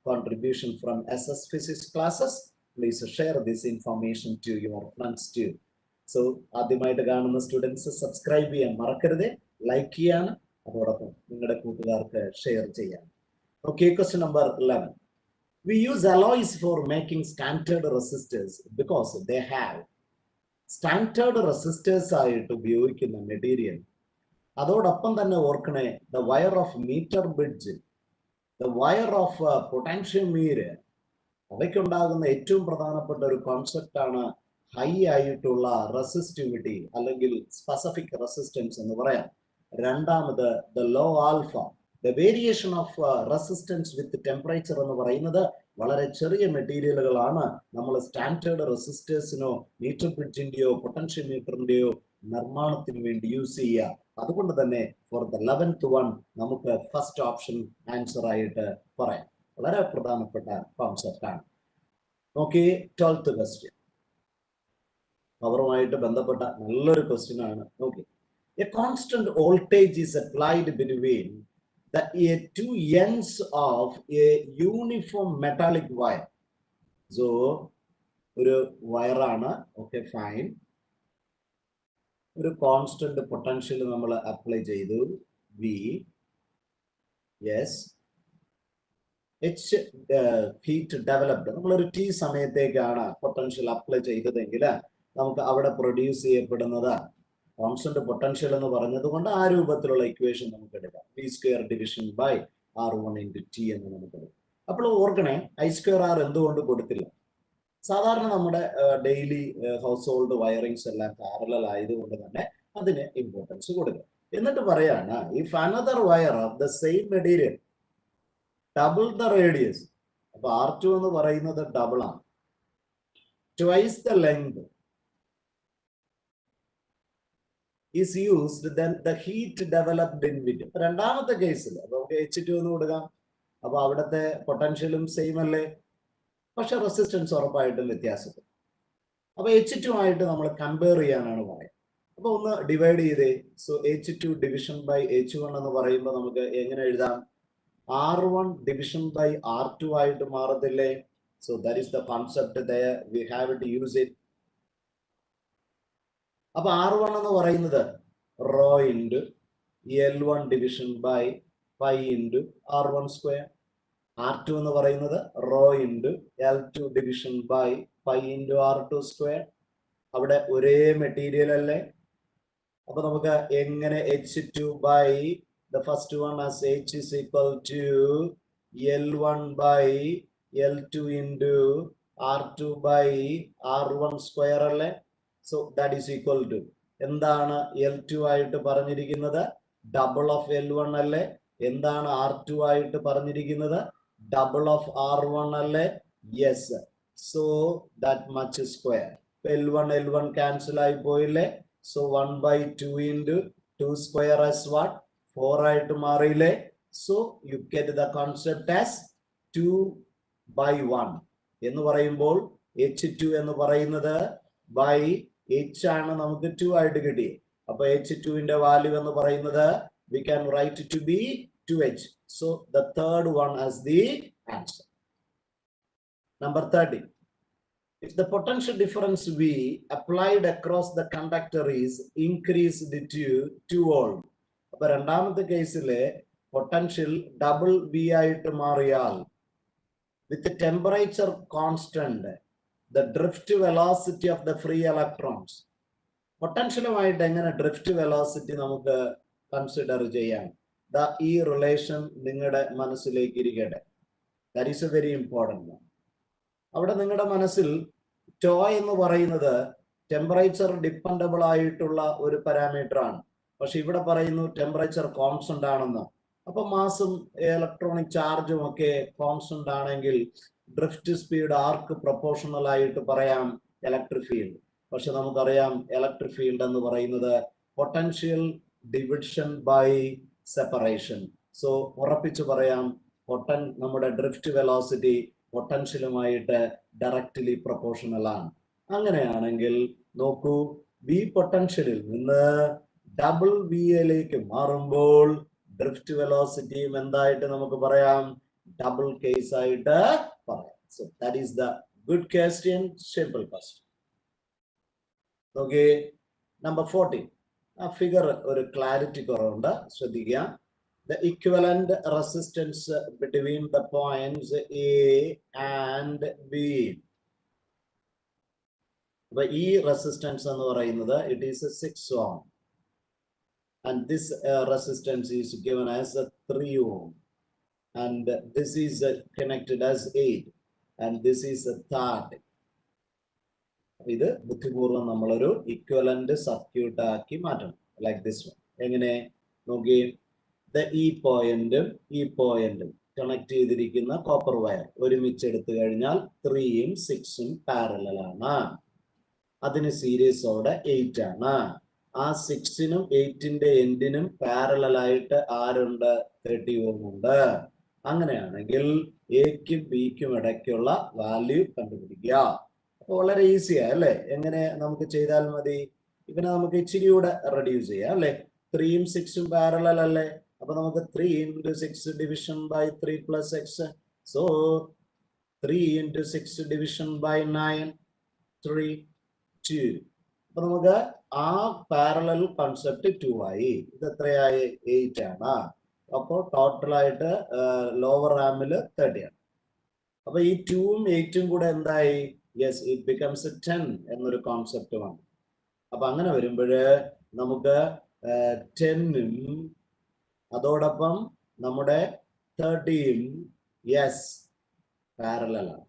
Speaker 1: contribution from SS physics classes. Please share this information to your friends too. So ആദ്യമായിട്ട് കാണുന്ന students subscribe ചെയ്യാൻ മറക്കരുത്, like ചെയ്യാൻ, അതോടൊപ്പം നിങ്ങളുടെ കൂട്ടുകാർക്ക് ഷെയർ ചെയ്യാൻ. Okay, question number 11. We use alloys for making standard resistors because they have standard resistors ആയിട്ട് ഉപയോഗിക്കുന്ന മെറ്റീരിയൽ. അതോടൊപ്പം തന്നെ ഓർക്കണേ, the wire of metre bridge, the wire of potentiometer, അവയ്ക്കുണ്ടാകുന്ന ഏറ്റവും പ്രധാനപ്പെട്ട ഒരു കോൺസെപ്റ്റ് ആണ് ഹൈ ആയിട്ടുള്ള റെസിസ്റ്റിവിറ്റി അല്ലെങ്കിൽ സ്പെസിഫിക് റെസിസ്റ്റൻസ് എന്ന് പറയാം. രണ്ടാമത് the law alpha, the variation of resistance with temperature എന്ന് പറയുന്നത് വളരെ ചെറിയ മെറ്റീരിയലുകളാണ് നമ്മൾ സ്റ്റാൻഡേർഡ് റെസിസ്റ്റേഴ്സിനോ മീറ്റർ ബ്രിഡ്ജിന്റെയോ പൊട്ടൻഷ്യോമീറ്ററിന്റെയോ നിർമ്മാണത്തിന് വേണ്ടി യൂസ് ചെയ്യുക. അതുകൊണ്ട് തന്നെ ഫോർ ദ 11th വൺ നമുക്ക് ഫസ്റ്റ് ഓപ്ഷൻ ആൻസർ ആയിട്ട് പറയാം. വളരെ പ്രധാനപ്പെട്ട കോൺസെപ്റ്റ് ആണ്. നോക്കി 12th ക്വസ്റ്റ്യൻ, പവറുമായിട്ട് ബന്ധപ്പെട്ട നല്ലൊരു ക്വസ്റ്റ്യൻ ആണ്. നോക്കി, A constant voltage is applied between the two ends of a uniform metallic wire. So ഒരു വയറാണ്, ഓക്കെ ഫൈൻ, ഒരു കോൺസ്റ്റന്റ് പൊട്ടൻഷ്യൽ നമ്മൾ അപ്ലൈ ചെയ്തു, V yes, H heat developed, നമ്മളൊരു ടി സമയത്തേക്കാണ് പൊട്ടൻഷ്യൽ അപ്ലൈ ചെയ്തതെങ്കിൽ നമുക്ക് അവിടെ പ്രൊഡ്യൂസ് ചെയ്യപ്പെടുന്നത് കോൺസ്റ്റന്റ് പൊട്ടൻഷ്യൽ എന്ന് പറഞ്ഞതുകൊണ്ട് ആ രൂപത്തിലുള്ള ഇക്വേഷൻ നമുക്ക് എടുക്കാം, V square division by R1 × T എന്ന് നമുക്ക് എടുക്കാം. അപ്പോൾ ഓർക്കണേ, ഐ സ്ക്വയർ ആർ എന്തുകൊണ്ട് കൊടുത്തില്ല? സാധാരണ നമ്മുടെ ഡെയിലി ഹൗസ് ഹോൾഡ് വയറിങ്സ് എല്ലാം പാരലൽ ആയതുകൊണ്ട് തന്നെ അതിന് ഇമ്പോർട്ടൻസ് കൊടുക്കുക. എന്നിട്ട് പറയാണ്, if another wire of the same material double the radius, അപ്പൊ R2 എന്ന് പറയുന്നത് ഡബിൾ ആണ്, twice the length is used, then the heat developed in it. രണ്ടാമത്തെ കേസിൽ അപ്പൊ നമുക്ക് H2 എന്ന് കൊടുക്കാം. അപ്പൊ അവിടുത്തെ പൊട്ടൻഷ്യലും സെയിം അല്ലേ, പക്ഷെ റെസിസ്റ്റൻസ് ഉറപ്പായിട്ടും വ്യത്യാസപ്പെടും. അപ്പൊ H2 ആയിട്ട് നമ്മൾ കമ്പയർ ചെയ്യാനാണ് പറയുന്നത്. അപ്പൊ ഒന്ന് ഡിവൈഡ് ചെയ്തേ. So H2 division by H1 എന്ന് പറയുമ്പോൾ നമുക്ക് എങ്ങനെ എഴുതാം? R1 ഡിവിഷൻ ബൈ R2 ആയിട്ട് മാറത്തില്ലേ? So that is the concept there, we have to use it. അപ്പൊ R1 എന്ന് പറയുന്നത് rho into L1 division by pi into R1 square. R2 എന്ന് പറയുന്നത് rho into L2 division by pi into R2 square. അവിടെ ഒരേ material അല്ലേ? അപ്പൊ നമുക്ക് എങ്ങനെ H2 by the first one as H is equal to L1 by L2 into R2 by R1 square അല്ലേ? So that is equal to എന്താണ് L2 ആയിട്ട് പറഞ്ഞിരിക്കുന്നത്? ഡബിൾ ഓഫ് L1 അല്ലേ? എന്താണ് R2 ആയിട്ട് പറഞ്ഞിരിക്കുന്നത്? ഡബിൾ ഓഫ് R1 അല്ലേ? Yes. So that much square. L1 cancel ആയി പോയില്ലേ? So 1/2 into 2 square as what? 4 ആയിട്ട് മാറിയില്ലേ? So you get the concept as 2/1 എന്ന് പറയുമ്പോൾ H2 എന്ന് പറയുന്നത് ബൈ H ആണ് നമുക്ക് 2 ആയിട്ട് കിട്ടി. അപ്പൊ H2 ന്റെ വാല്യൂ എന്ന് പറയുന്നത് we can write it to be 2H. So the third one as the answer. Number 30. If the potential difference V applied across the conductor is increased to 2 volt. അപ്പൊ രണ്ടാമത്തെ കേസിലെ പൊട്ടൻഷ്യൽ ഡബിൾ V ആയിട്ട് മാറിയാൽ with temperature constant, the drift velocity of the free electrons, പൊട്ടൻഷ്യലുമായിട്ട് എങ്ങനെ drift velocity നമുക്ക് consider ചെയ്യാം? ഈ relation നിങ്ങളുടെ മനസ്സിലേക്ക് ഇരിക്കട്ടെ. That is A very important. അവിടെ നിങ്ങളുടെ മനസ്സിൽ ടോ എന്ന് പറയുന്നത് ടെമ്പറേച്ചർ ഡിപ്പെൻഡബിൾ ആയിട്ടുള്ള ഒരു പാരാമീറ്റർ ആണ്. പക്ഷെ ഇവിടെ പറയുന്നു ടെമ്പറേച്ചർ കോൺസ്റ്റന്റ് ആണെന്ന്. അപ്പൊ മാസും ഇലക്ട്രോണിക് ചാർജും ഒക്കെ കോൺസ്റ്റന്റ് ആണെങ്കിൽ ഡ്രിഫ്റ്റ് സ്പീഡ് ആർക്ക് പ്രൊപ്പോർഷണൽ ആയിട്ട് പറയാം? Electric field. പക്ഷെ നമുക്കറിയാം ഇലക്ട്രിക് ഫീൽഡ് എന്ന് പറയുന്നത് potential division by separation. So ഉറപ്പിച്ചു പറയാം, നമ്മുടെ ഡ്രിഫ്റ്റ് വെലോസിറ്റി പൊട്ടൻഷ്യലുമായിട്ട് ഡയറക്റ്റ്ലി പ്രൊപ്പോർഷണൽ ആണ്. അങ്ങനെയാണെങ്കിൽ നോക്കൂ, വി പൊട്ടൻഷ്യലിൽ നിന്ന് ഡബിൾ വി യിലേക്ക് മാറുമ്പോൾ ഡ്രിഫ്റ്റ് വെലോസിറ്റിയും എന്തായിട്ട് നമുക്ക് പറയാം? ഡബിൾ കേസ് ആയിട്ട് പറയാം. So that is the good question, simple question. Okay, number 14. ആ ഫിഗർ ഒരു ക്ലാരിറ്റി കുറവുണ്ട്, ശ്രദ്ധിക്കുക. The equivalent resistance between the points A and B. അപ്പൊ ഈ റെസിസ്റ്റൻസ് എന്ന് പറയുന്നത് it is 6 ohm. And this resistance is given as a 3 ohm, and this is connected as 8, and this is a 30. ഇത് ബുദ്ധിപൂർവ്വം നമ്മളൊരു equivalent circuit ആക്കി മാറ്റണം. Like this one. എങ്ങനെ നോക്കി, ഈ പോയിന്റും ഈ പോയിന്റും കണക്ട് ചെയ്തിരിക്കുന്ന കോപ്പർ വയർ ഒരുമിച്ച് എടുത്തു കഴിഞ്ഞാൽ 3ഉം 6ഉം പാരലൽ ആണ്. അതിന് സീരീസോടെ 8 ആണ്. ആ 6നും 8ന്റെ എൻഡിനും പാരലൽ ആയിട്ട് ആരുണ്ട്? 30 ഓം ഉണ്ട്. അങ്ങനെയാണെങ്കിൽ എക്കും ബിക്കും ഇടയ്ക്കുള്ള വാല്യൂ കണ്ടുപിടിക്കുക. അപ്പൊ വളരെ ഈസിയാ അല്ലെ? എങ്ങനെ നമുക്ക് ചെയ്താൽ മതി? ഇവനെ നമുക്ക് ഇച്ചിരി കൂടെ റെഡ്യൂസ് ചെയ്യാം അല്ലെ? 3ഉം 6ഉം പാരലൽ അല്ലേ? അപ്പൊ നമുക്ക് 3 into 6 division by 3 plus x. So 3 into 6 division by 9, 3, 2. അപ്പൊ നമുക്ക് ആ പാരലൽ കൺസെപ്റ്റ് 2 ആയി. ഇത് എത്രയായി? 8 ആണ്. അപ്പോൾ ടോട്ടലായിട്ട് ലോവർ റാമില് 30 ആണ്. അപ്പൊ ഈ 2ഉം 8ഉം കൂടെ എന്തായി? യെസ്, ഇറ്റ് ബിക്കംസ് 10 എന്നൊരു കോൺസെപ്റ്റ് വന്നു. അപ്പൊ അങ്ങനെ വരുമ്പോഴ് നമുക്ക് 10ഉം അതോടൊപ്പം നമ്മുടെ 30ഉം യെസ് പാരലൽ ആണ്.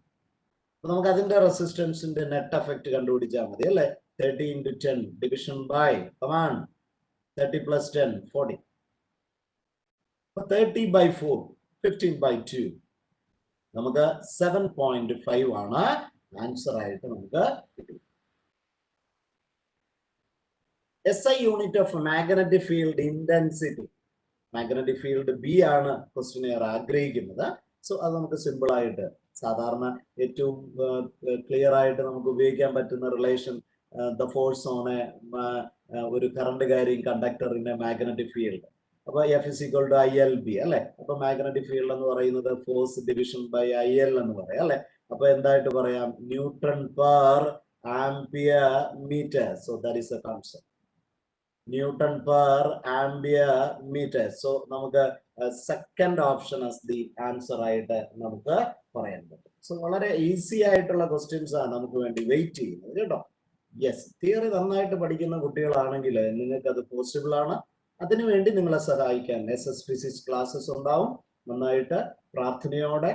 Speaker 1: അപ്പൊ നമുക്ക് അതിന്റെ റെസിസ്റ്റൻസിന്റെ നെറ്റ് എഫക്ട് കണ്ടുപിടിച്ചാൽ മതി അല്ലെ? 30 into 10 division by, come on, 30 plus 10, 40. 30 by 4, 15 by 2. നമുക്ക് 7.5 ആണ് ആൻസർ ആയിട്ട് നമുക്ക് കിട്ടും. SI unit of magnetic field intensity. Magnetic field B ആണ് ക്വസ്റ്റ്യൻ ആഗ്രഹിക്കുന്നത്. സോ അത് നമുക്ക് സിമ്പിൾ ആയിട്ട് സാധാരണ ഏറ്റവും ക്ലിയർ ആയിട്ട് നമുക്ക് ഉപയോഗിക്കാൻ പറ്റുന്ന റിലേഷൻ, ദ ഫോഴ്സ് ഓൺ ഒരു current carrying conductor in a magnetic field. അപ്പൊ F is equal to ILB അല്ലെ? അപ്പൊ മാഗ്നറ്റിക് ഫീൽഡ് എന്ന് പറയുന്നത് ഫോഴ്സ് ഡിവിഷൻ ബൈ IL എന്ന് പറയാം അല്ലെ? അപ്പൊ എന്തായിട്ട് പറയാം? Newton per ampere metre. So that is a concept. Newton per ampere metre. So നമുക്ക് second option as the answer ആയിട്ട് നമുക്ക് പറയാൻ പറ്റും. സോ വളരെ ഈസി ആയിട്ടുള്ള ക്വസ്റ്റ്യൻസ് ആണ് നമുക്ക് വേണ്ടി വെയിറ്റ് ചെയ്യുന്നത് കേട്ടോ. യെസ്, തിയറി നന്നായിട്ട് പഠിക്കുന്ന കുട്ടികളാണെങ്കിൽ നിങ്ങൾക്ക് അത് പോസിബിൾ ആണ്. അതിനുവേണ്ടി നിങ്ങളെ സഹായിക്കാൻ SS ഫിസിക്സ് ക്ലാസ്സസ് ഉണ്ടാവും. നന്നായിട്ട് പ്രാർത്ഥനയോടെ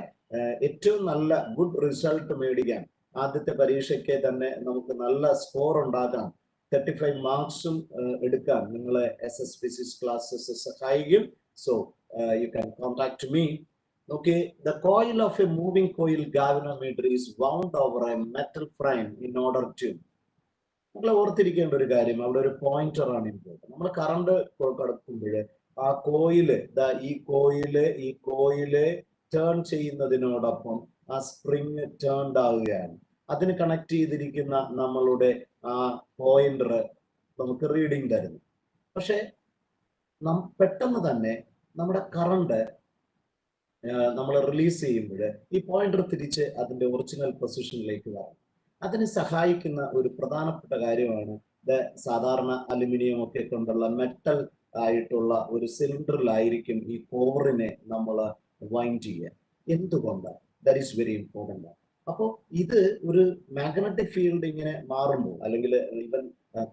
Speaker 1: ഏറ്റവും നല്ല ഗുഡ് റിസൾട്ട് മേടിക്കാൻ, ആദ്യത്തെ പരീക്ഷയ്ക്ക് തന്നെ നമുക്ക് നല്ല സ്കോർ ഉണ്ടാക്കാൻ, 35 മാർക്സും എടുക്കാൻ നിങ്ങളെ SS ഫിസിക്സ് ക്ലാസ്സസ് സഹായിക്കും. So you can contact me. Okay, the coil of a moving coil galvanometer is wound over a metal frame in order to. നമ്മൾ ഓർത്തിരിക്കേണ്ട ഒരു കാര്യം, അവിടെ ഒരു പോയിന്റർ ആണ് ഇമ്പോർട്ടൻ്റ്. നമ്മൾ കറണ്ട് കടക്കുമ്പോൾ ആ കോയില്, ഈ കോയില് ടേൺ ചെയ്യുന്നതിനോടൊപ്പം ആ സ്പ്രിങ് ടേൺഡ് ആവുകയാണ്. അതിന് കണക്ട് ചെയ്തിരിക്കുന്ന നമ്മളുടെ ആ പോയിന്റർ നമുക്ക് റീഡിങ് തരുന്നു. പക്ഷെ പെട്ടെന്ന് തന്നെ നമ്മുടെ കറണ്ട് നമ്മൾ റിലീസ് ചെയ്യുമ്പോൾ ഈ പോയിന്റർ തിരിച്ച് അതിന്റെ ഒറിജിനൽ പൊസിഷനിലേക്ക് വരണം. അതിന് സഹായിക്കുന്ന ഒരു പ്രധാനപ്പെട്ട കാര്യമാണ് സാധാരണ അലുമിനിയം ഒക്കെ കൊണ്ടുള്ള മെറ്റൽ ആയിട്ടുള്ള ഒരു സിലിണ്ടറിലായിരിക്കും ഈ കോറിനെ നമ്മൾ വൈൻഡ് ചെയ്യുക. എന്തുകൊണ്ട്? That is very important. അപ്പോൾ ഇത് ഒരു മാഗ്നറ്റിക് ഫീൽഡ് ഇങ്ങനെ മാറുമ്പോൾ, അല്ലെങ്കിൽ ഈവൻ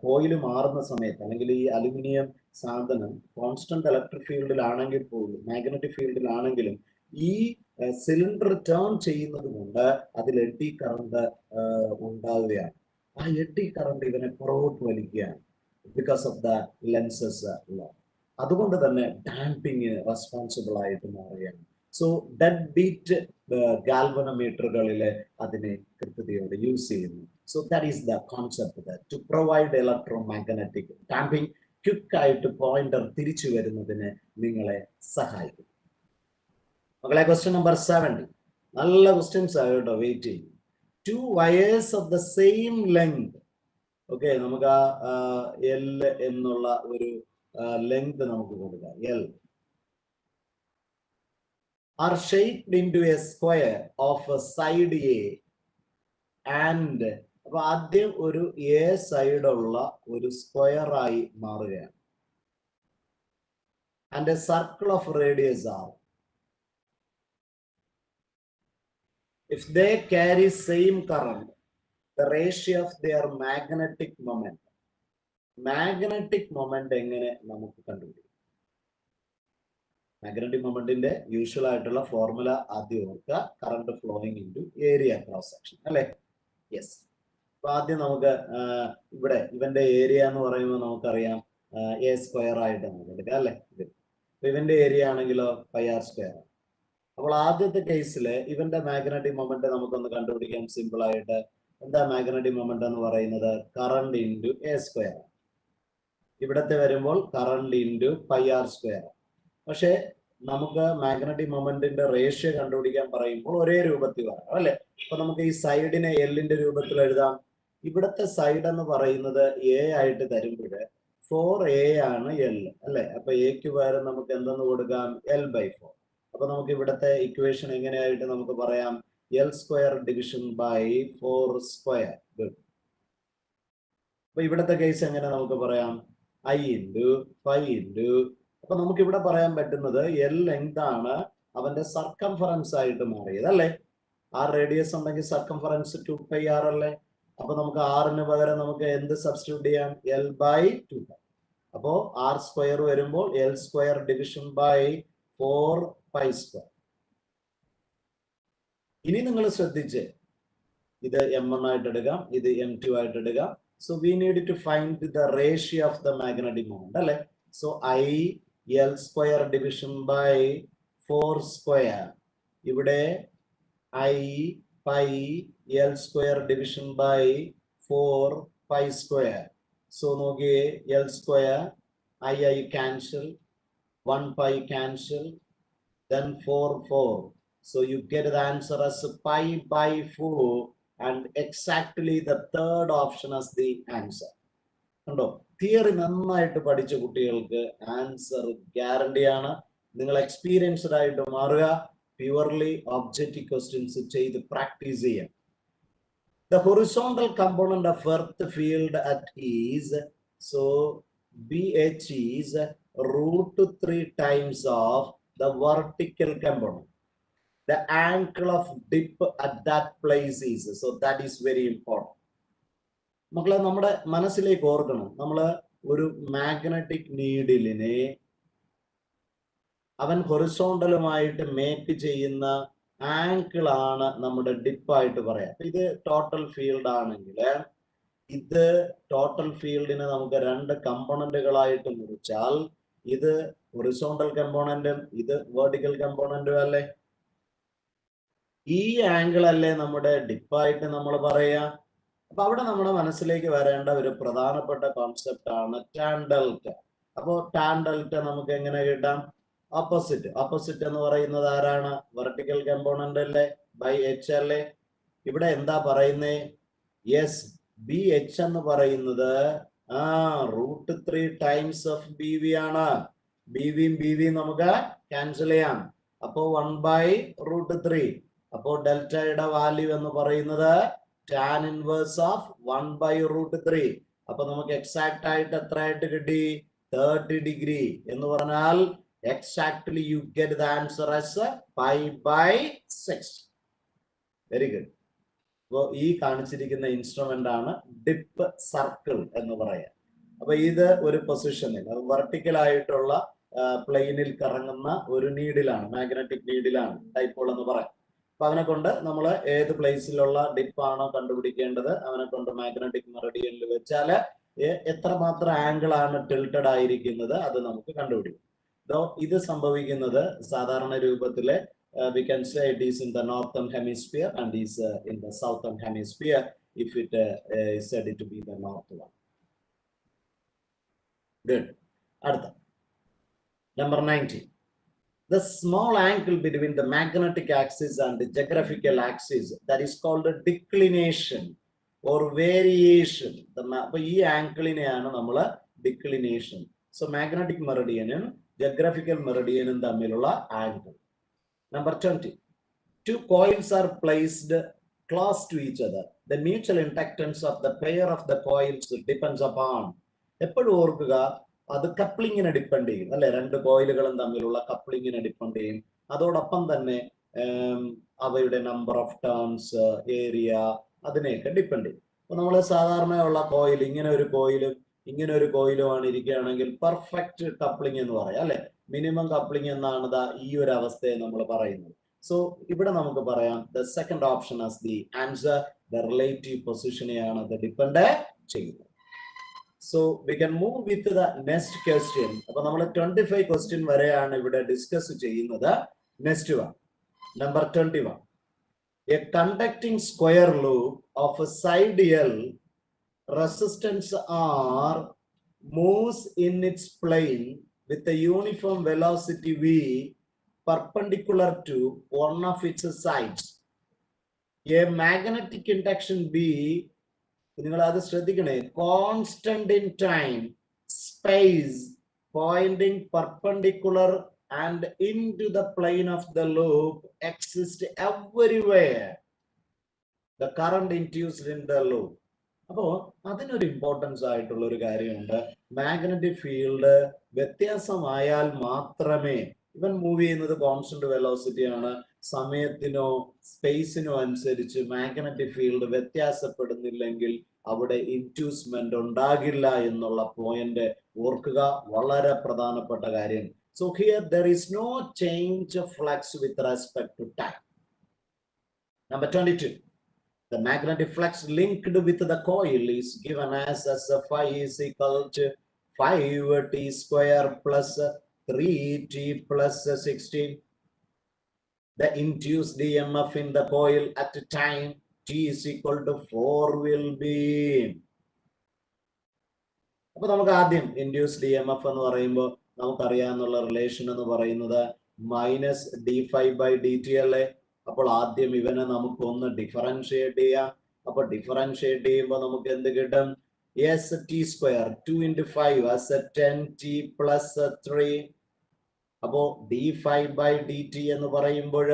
Speaker 1: കോയിൽ മാറുന്ന സമയത്ത്, അല്ലെങ്കിൽ ഈ അലുമിനിയം സാധനം കോൺസ്റ്റന്റ് ഇലക്ട്രിക് ഫീൽഡിലാണെങ്കിൽ പോലും, മാഗ്നറ്റിക് ഫീൽഡിലാണെങ്കിലും ഈ സിലിണ്ടർ ടേൺ ചെയ്യുന്നത് കൊണ്ട് അതിൽ എഡ്ഡി കറണ്ട് ഉണ്ടാവുകയാണ്. ആ എഡ്ഡി കറണ്ട് ഇവനെ പുറകോട്ട് വലിക്കുകയാണ്. Because of the Lenz's law. അതുകൊണ്ട് തന്നെ ഡാമ്പിങ് റെസ്പോൺസിബിൾ ആയിട്ട് മാറുകയാണ്. സോ ഡെഡ് ബീറ്റ് ഗാൽവനോമീറ്ററുകളിൽ അതിനെ കൃത്യതയോടെ യൂസ് ചെയ്യുന്നു. So that is the concept to provide electromagnetic damping. ക്വിക്കായിട്ട് പോയിന്റർ തിരിച്ചു വരുന്നതിന് നിങ്ങളെ സഹായിക്കും. മക്കളെ, ക്വസ്റ്റ്യൻ നമ്പർ 70. നല്ല ക്വസ്റ്റ്യൻസ് ആയിട്ടോ, വെയിറ്റ് ചെയ്യും. 2 wires of the same length. Okay, നമുക്ക് ആ L എന്നുള്ള ഒരു ലെങ്ത് നമുക്ക് കൊടുക്കാം. L are shaped into a square of a side A and, അപ്പൊ ആദ്യം ഒരു A സൈഡുള്ള ഒരു സ്ക്വയർ ആയി മാറുകയാണ്. and a circle of radius R. If they carry same current, the ratio of their magnetic moment. Magnetic moment എങ്ങനെ നമുക്ക് കണ്ടുപിടിക്കും? Magnetic മൊമെന്റിന്റെ usual ആയിട്ടുള്ള ഫോർമുല ആദ്യം ഓർക്കുക. Current flowing into area cross section അല്ലെ? യെസ്. ആദ്യം നമുക്ക് ഇവിടെ ഇവന്റെ ഏരിയ എന്ന് പറയുമ്പോൾ നമുക്കറിയാം എ സ്ക്വയർ ആയിട്ട് നമുക്ക് എടുക്കാം അല്ലെ. ഇവന്റെ ഏരിയ ആണെങ്കിലോ പൈ ആർ സ്ക്വയർ. അപ്പോൾ ആദ്യത്തെ കേസിൽ ഇവന്റെ മാഗ്നറ്റിക് മൊമെന്റ് നമുക്കൊന്ന് കണ്ടുപിടിക്കാൻ സിമ്പിൾ ആയിട്ട്. എന്താ മാഗ്നറ്റിക് മൊമെന്റ് എന്ന് പറയുന്നത്? Current into A square. ഇവിടത്തെ വരുമ്പോൾ current into pi R square. പക്ഷെ നമുക്ക് മാഗ്നറ്റിക് മൊമെന്റിന്റെ റേഷ്യോ കണ്ടുപിടിക്കാൻ പറയുമ്പോൾ ഒരേ രൂപത്തിൽ വരാം അല്ലെ. അപ്പൊ നമുക്ക് ഈ സൈഡിനെ എല്ലിന്റെ രൂപത്തിൽ എഴുതാം. ഇവിടത്തെ സൈഡ് എന്ന് പറയുന്നത് എ ആയിട്ട് തരുമ്പോൾ 4a ആണ് എൽ അല്ലെ. അപ്പൊ എക്ക് പകരം നമുക്ക് എന്തെന്ന് കൊടുക്കാം? L/4. അപ്പൊ നമുക്ക് ഇവിടത്തെ ഇക്വേഷൻ എങ്ങനെയായിട്ട് നമുക്ക് പറയാം? L square division by 4 square. അപ്പൊ ഇവിടത്തെ കേസ് എങ്ങനെ നമുക്ക് പറയാം? I into 5 into. അപ്പൊ നമുക്ക് ഇവിടെ പറയാൻ പറ്റുന്നത് എൽ ലെങ്ത് ആണ് അവന്റെ സർക്കംഫറൻസ് ആയിട്ട് മാറിയത് അല്ലെ. ആർ റേഡിയസ് ഉണ്ടെങ്കിൽ സർക്കംഫറൻസ് 2πr അല്ലേ. അപ്പൊ നമുക്ക് ആറിന് പകരം നമുക്ക് എന്ത് സബ്സ്റ്റിറ്റ്യൂട്ട് ചെയ്യാം? L/2. അപ്പോ ആർ സ്ക്വയർ വരുമ്പോൾ L square division by 4π square. ഇനി നിങ്ങൾ ശ്രദ്ധിച്ച് ഇത് M1 ആയിട്ട് എടുക്കാം, ഇത് M2 ആയിട്ട് എടുക്കാം. So we need to find the ratio of the magnetic moment അല്ലെ. So I L square division by 4 square. ഇവിടെ I pi L square division by 4π square. So നോക്കിയേ L സ്ക്വയർ I cancel, 1π cancel, then 4. So you get the answer as π/4 and exactly the third option as the answer. കണ്ടോ? Theory നന്നായിട്ട് പഠിച്ച കുട്ടികൾക്ക് answer guarantee ആണ്. നിങ്ങൾ experienced ആയിട്ട് മാറുക. പ്യുവർലി ഒബ്ജക്റ്റീവ് ക്വസ്റ്റ്യൻസ് ചെയ്ത് പ്രാക്ടീസ് ചെയ്യാം. The horizontal component of earth field at is, so BH is √3 times of the vertical component. The angle of dip at that place is, so that is very important. മക്കളെ നമ്മുടെ മനസ്സിലേക്ക് ഓർക്കണം, നമ്മള് ഒരു magnetic നീഡിലിനെ അവൻ ഹൊറിസോണ്ടലുമായിട്ട് make ചെയ്യുന്ന angle ആണ് നമ്മുടെ ഡിപ്പായിട്ട് പറയാം. ഇത് ടോട്ടൽ ഫീൽഡ് ആണെങ്കിൽ ഇത് ടോട്ടൽ ഫീൽഡിനെ നമുക്ക് രണ്ട് കമ്പോണന്റുകളായിട്ട് മുറിച്ചാൽ ഇത് ഹൊറിസോണ്ടൽ കമ്പോണന്റും ഇത് വെർട്ടിക്കൽ കമ്പോണന്റും അല്ലേ. ഈ ആംഗിൾ അല്ലേ നമ്മുടെ ഡിപ്പായിട്ട് നമ്മൾ പറയാ. അപ്പൊ അവിടെ നമ്മുടെ മനസ്സിലേക്ക് വരേണ്ട ഒരു പ്രധാനപ്പെട്ട കോൺസെപ്റ്റ് ആണ് ടാൻ ഡെൽറ്റ. അപ്പോ ടാൻ ഡെൽറ്റ നമുക്ക് എങ്ങനെ കിട്ടാം? ഓപ്പോസിറ്റ് എന്ന് പറയുന്നത് ആരാണ്? വെർട്ടിക്കൽ കമ്പോണന്റ് അല്ലേ, ബൈ എച്ച് അല്ലേ. ഇവിടെ എന്താ പറയുന്നേ? യെസ്, ബി എച്ച് എന്ന് പറയുന്നത് √3 ടൈംസ് ഓഫ് ബി വി ആണ്. ബി വിയും നമുക്ക് ക്യാൻസൽ ചെയ്യാം. അപ്പോ 1/√3. അപ്പോ ഡെൽറ്റയുടെ വാല്യൂ എന്ന് പറയുന്നത് ടാൻ ഇൻവേഴ്സ് ഓഫ് 1/√3. അപ്പൊ നമുക്ക് എക്സാക്ട് ആയിട്ട് എത്ര ആയിട്ട് കിട്ടി? 30 ഡിഗ്രി എന്ന് പറഞ്ഞാൽ exactly you get the answer as π/6. Very good. അപ്പോ ഈ കാണിച്ചിരിക്കുന്ന ഇൻസ്ട്രുമെന്റ് ആണ് ഡിപ്പ് സർക്കിൾ എന്ന് പറയാം. അപ്പൊ ഇത് ഒരു പൊസിഷനിൽ വെർട്ടിക്കൽ ആയിട്ടുള്ള പ്ലെയിനിൽ കറങ്ങുന്ന ഒരു നീഡിലാണ്, മാഗ്നറ്റിക് നീഡിലാണ്, ഡൈപോൾ എന്ന് പറയാം. അപ്പൊ അവനെ കൊണ്ട് നമ്മൾ ഏത് പ്ലേസിലുള്ള ഡിപ്പാണോ കണ്ടുപിടിക്കേണ്ടത് അവനെ കൊണ്ട് മാഗ്നറ്റിക് മെറിഡിയനിൽ വെച്ചാൽ എത്രമാത്രം ആംഗിൾ ആണ് ടിൽറ്റഡ് ആയിരിക്കുന്നത് അത് നമുക്ക് കണ്ടുപിടിക്കും. ഇത് സംഭവിക്കുന്നത് സാധാരണ രൂപത്തില് we can say it is in the northern hemisphere and is in the southern hemisphere if it is said to be the north one. Good. അടുത്ത number 19. The small angle between the magnetic axis and the geographical axis, that is called a declination or variation. അപ്പൊ ഈ ആംഗിളിനെയാണ് നമ്മൾ declination. So magnetic മെറിഡിയനും geographical meridian തമ്മിലുള്ള angle. Number 20. Two coils are placed close to each other. The mutual inductance of the pair of the coils depends upon. എപ്പോഴും ഓർക്കുക, അത് കപ്ലിങ്ങിനെ depend ചെയ്യും അല്ലെ. രണ്ട് കോയിലുകളും തമ്മിലുള്ള കപ്ലിങ്ങിനെ ഡിപ്പെൻഡ് ചെയ്യും. അതോടൊപ്പം തന്നെ അവയുടെ നമ്പർ ഓഫ് ടേൺസ്, ഏരിയ, അതിനെയൊക്കെ ഡിപ്പെൻഡ് ചെയ്യും. അപ്പൊ നമ്മൾ സാധാരണയുള്ള കോയിൽ, ഇങ്ങനെ ഒരു കോയിലുമാണ് ഇരിക്കുകയാണെങ്കിൽ പെർഫെക്റ്റ് കപ്ലിംഗ് എന്ന് പറയാം അല്ലെ. മിനിമം കപ്ലിംഗ് എന്നാണ് ഈ ഒരു അവസ്ഥയെ നമ്മൾ പറയുന്നത്. So ഇവിടെ നമുക്ക് പറയാം the second option as the answer. The relative position ആണ് അത് ഡിപ്പെൻഡ് ചെയ്യുന്നത്. So we can move with the next question. അപ്പോൾ നമ്മൾ 25 question വരെയാണ് ഇവിടെ ഡിസ്കസ് ചെയ്യുന്നത്. Next one, number 21. A conducting square loop of a side L, resistance R moves in its plane with a uniform velocity V perpendicular to one of its sides. A magnetic induction B, നിങ്ങൾ അത് ശ്രദ്ധിക്കണേ, constant in time, space, pointing perpendicular and into the plane of the loop exists everywhere. The current induced in the loop. അപ്പോ അതിനൊരു importance ആയിട്ടുള്ള ഒരു കാര്യമുണ്ട്. Magnetic field വ്യത്യാസമായാൽ മാത്രമേ, ഇവൻ മൂവ് ചെയ്യുന്നത് കോൺസ്റ്റന്റ് വെലോസിറ്റി ആണ്, സമയത്തിനോ സ്പേസിനോ അനുസരിച്ച് മാഗ്നറ്റിക് ഫീൽഡ് വ്യത്യാസപ്പെടുന്നില്ലെങ്കിൽ അവിടെ ഇൻഡ്യൂസ്മെന്റ് ഉണ്ടാകില്ല എന്നുള്ള പോയിന്റ് ഓർക്കുക, വളരെ പ്രധാനപ്പെട്ട കാര്യം. So here there is no change of flux with respect to time. Number 22. The magnetic flux linked with the coil is given as phi is equal to 5t square plus 3t plus 16. The induced EMF in the coil at time t is equal to 4 will be. അപ്പോൾ നമുക്ക് ആദ്യം induced EMF എന്ന് പറയുമ്പോൾ നമുക്കറിയാവുന്ന relation എന്ന് പറയുന്നത് -d∅dt അല്ലേ. അപ്പോൾ ആദ്യം ഇവനെ നമുക്ക് ഒന്ന് ഡിഫറൻഷിയേറ്റ് ചെയ്യാം. അപ്പോൾ ഡിഫറൻഷിയേറ്റ് ചെയ്യുമ്പോൾ നമുക്ക് എന്ത് കിട്ടും? T square 2 × 5 10t + 3. അപ്പോ d∅dt എന്ന് പറയുമ്പോൾ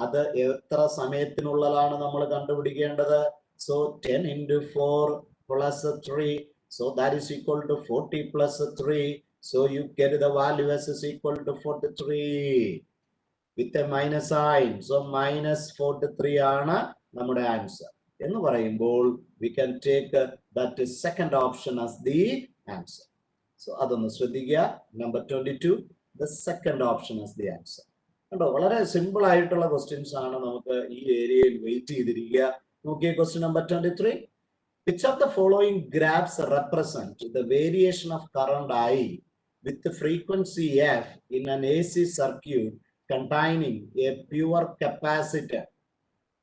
Speaker 1: അത് എത്ര സമയത്തിനുള്ളതാണ് നമ്മൾ കണ്ടുപിടിക്കേണ്ടത്? So 10 × 4 + 3, so that is equal to 40 + 3. So you get the value as is equal to 43 with a minus sign. So -43 ആണ് നമ്മുടെ ആൻസർ എന്ന് പറയുമ്പോൾ we can take that second option as the answer. So അതൊന്ന് ശ്രദ്ധിക്കുക. Number 22, the second option as the answer. കണ്ടോ, വളരെ simple ആയിട്ടുള്ള questions ആണ് നമുക്ക് ഈ ഏരിയയിൽ വെയിറ്റ് ചെയ്തിരിക്കുക. നോക്കിയേ, question number 23. Which of the following graphs represent the variation of current I with the frequency f in an AC circuit containing a pure capacitor?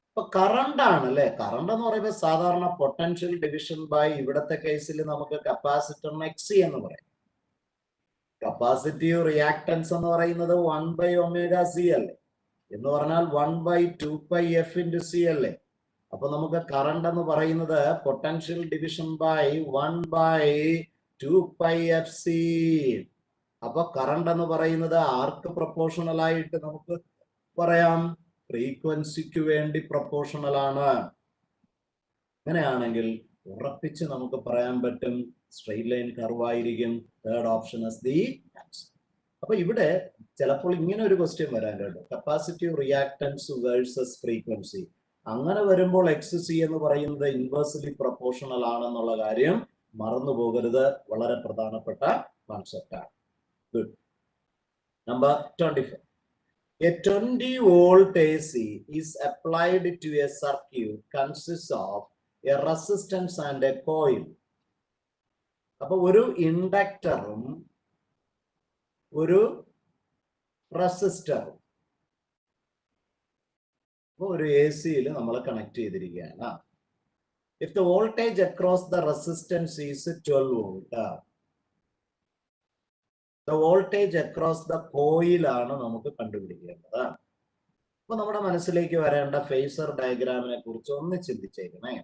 Speaker 1: ഇപ്പൊ കറണ്ട് ആണ് അല്ലെ. കറണ്ട് എന്ന് പറയുമ്പോൾ സാധാരണ പൊട്ടൻഷ്യൽ ഡിവിഷൻ ബൈ, ഇവിടത്തെ കേസിൽ നമുക്ക് കപ്പാസിറ്ററിന് എക്സി എന്ന് പറയും. കപ്പാസിറ്റീവ് റിയാക്ടൻസ് എന്ന് പറയുന്നത് 1/ωc അല്ലേ, എന്ന് പറഞ്ഞാൽ 1/2πf × c അല്ലേ. അപ്പൊ നമുക്ക് കറണ്ട് എന്ന് പറയുന്നത് പൊട്ടൻഷ്യൽ ഡിവിഷൻ ബൈ 1/2πfc. അപ്പൊ കറണ്ട് എന്ന് പറയുന്നത് ആർക്ക് പ്രൊപ്പോർഷണൽ ആയിട്ട് നമുക്ക് പറയാം? ഫ്രീക്വൻസിക്ക് വേണ്ടി പ്രൊപ്പോർഷണൽ ആണ്. അങ്ങനെയാണെങ്കിൽ ഉറപ്പിച്ച് നമുക്ക് പറയാൻ പറ്റും സ്ട്രെയിറ്റ് ലൈൻ കർവ് ആയിരിക്കും. Third option as the answer. അപ്പൊ ഇവിടെ ചിലപ്പോൾ ഇങ്ങനെ ഒരു ക്വസ്റ്റ്യൻ വരാൻ കേട്ടോ, കപ്പാസിറ്റീവ് റിയാക്ടൻസ് വേഴ്സസ് ഫ്രീക്വൻസി. അങ്ങനെ വരുമ്പോൾ XC എന്ന് പറയുന്നത് ഇൻവേഴ്സ്ലി പ്രൊപ്പോർഷണൽ ആണെന്നുള്ള കാര്യം മറന്നു പോകരുത്. വളരെ പ്രധാനപ്പെട്ട കോൺസെപ്റ്റ് ആണ്. Good. Number 25. A 20-volt AC is applied to a circuit consists of a resistance and a coil. അപ്പൊ ഒരു ഇൻഡക്ടറും ഒരു റെസിസ്റ്ററും ഒരു AC-യിൽ നമ്മൾ കണക്ട് ചെയ്തിരിക്കുകയാണ്. If the voltage across the resistance is 12 volt, the voltage across the coil ആണ് നമുക്ക് കണ്ടുപിടിക്കേണ്ടത്. അപ്പൊ നമ്മുടെ മനസ്സിലേക്ക് വരേണ്ട ഫേസർ ഡയഗ്രാമിനെ കുറിച്ച് ഒന്ന് ചിന്തിച്ചേക്കണേ.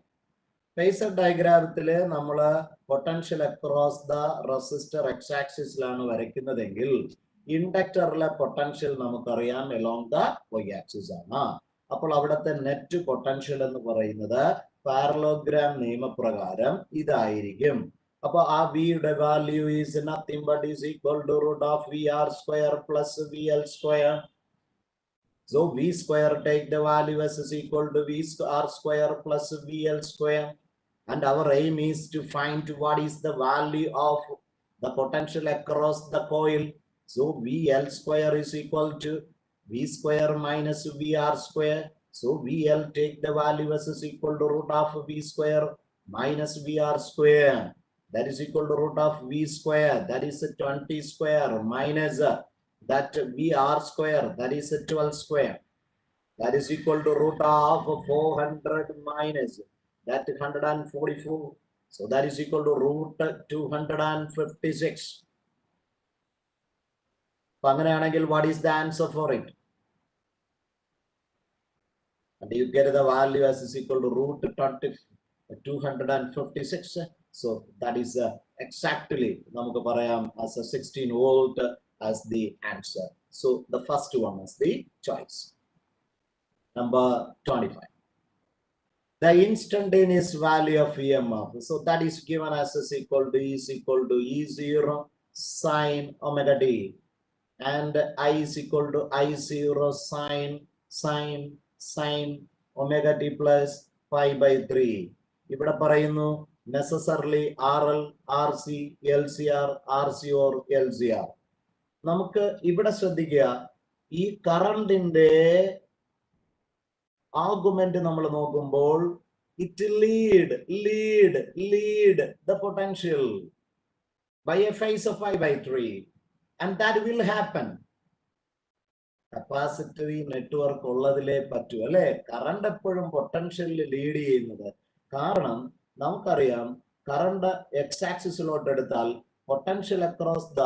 Speaker 1: ഫേസർ ഡയഗ്രാമത്തില് നമ്മൾ potential across the resistor x ആക്സിസിലാണ് വരയ്ക്കുന്നതെങ്കിൽ ഇൻഡക്ടറിലെ പൊട്ടൻഷ്യൽ നമുക്കറിയാം എലോങ് ദ വൈ ആക്സിസ് ആണ്. അപ്പോൾ അവിടുത്തെ നെറ്റ് പൊട്ടൻഷ്യൽ എന്ന് പറയുന്നത് പാരലോഗ്രാം നിയമപ്രകാരം ഇതായിരിക്കും. അപ്പൊ ആ വിയുടെ value is nothing but is equal to √VR² + VL². So V² take the value as is equal to VR² + VL². And our aim is to find what is the value of the potential across the coil. So VL² is equal to V square minus VR square. So VL take the value as is equal to root of V square minus VR square. That is equal to root of V square. That is 20 square minus that VR square. That is 12 square. That is equal to root of 400 minus that 144. So that is equal to root 256. What is the answer for it? And you get the value as is equal to root 256. So that is exactly as a 16 volt as the answer. So the first one is the choice. Number 25. The instantaneous value of EMF. So that is given as is equal to E0 sine omega t. And I is equal to I0 sine omega t plus pi by 3. ഇവിടെ പറയുന്നു necessarily RL, RC, LCR, RC or LCR. നമുക്ക് ഇവിടെ ശ്രദ്ധിക്കുക ഈ കറണ്ടിന്റെ argument നമ്മൾ നോക്കുമ്പോൾ it lead the potential by a phase of pi by 3, and that will happen. കപ്പാസിറ്ററി നെറ്റ്വർക്ക് ഉള്ളതിലേ പറ്റൂ അല്ലെ കറണ്ട് എപ്പോഴും പൊട്ടൻഷ്യലിൽ ലീഡ് ചെയ്യുന്നത്. കാരണം നമുക്കറിയാം കറണ്ട് എക്സ് ആക്സിസിലോട്ട് എടുത്താൽ potential across the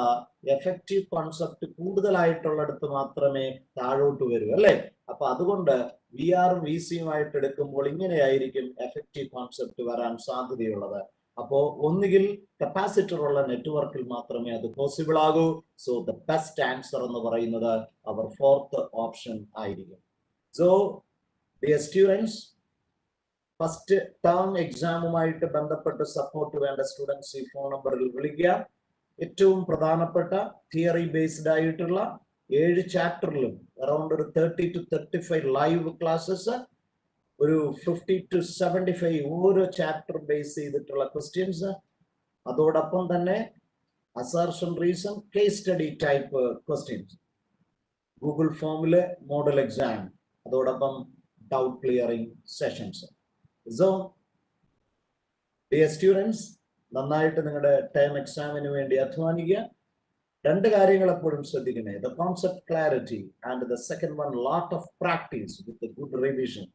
Speaker 1: effective concept കൂടുതലായിട്ടുള്ളിടത്ത് മാത്രമേ താഴോട്ട് വരൂ അല്ലെ. അപ്പൊ അതുകൊണ്ട് വി ആറും വി സിയുമായിട്ട് എടുക്കുമ്പോൾ ഇങ്ങനെയായിരിക്കും എഫക്റ്റീവ് കോൺസെപ്റ്റ് വരാൻ സാധ്യതയുള്ളത്. അപ്പോ ഒന്നുകിൽ കപ്പാസിറ്റർ ഉള്ള നെറ്റ്വർക്കിൽ മാത്രമേ അത് പോസിബിൾ ആകൂ. സോ ദ ബെസ്റ്റ് ആൻസർ എന്ന് പറയുന്നത് അവർ ഫോർത്ത് ഓപ്ഷൻ ആയിരിക്കും. So dear students, first term എക്സാമുമായിട്ട് ബന്ധപ്പെട്ട് സപ്പോർട്ട് വേണ്ട സ്റ്റുഡൻസ് ഈ ഫോൺ നമ്പറിൽ വിളിക്കുക. ഏറ്റവും പ്രധാനപ്പെട്ട തിയറി ബേസ്ഡ് ആയിട്ടുള്ള 7 ചാപ്റ്ററിലും അറൌണ്ട് ഒരു 30 to 35 ലൈവ് ക്ലാസ്സസ്, ഒരു 50 to 75 ഓരോ ചാപ്റ്റർ ബേസ് ചെയ്തിട്ടുള്ള ക്വസ്റ്റ്യൻസ്, അതോടൊപ്പം തന്നെ assertion reason case study type questions, Google ഫോമില് മോഡൽ എക്സാം, അതോടൊപ്പം doubt clearing sessions. So dear students, നന്നായിട്ട് നിങ്ങളുടെ ടേം എക്സാമിന് വേണ്ടി അധ്വാനിക്കുക. 2 കാര്യങ്ങൾ എപ്പോഴും ശ്രദ്ധിക്കണേ, the concept clarity and the second one lot of practice with good revision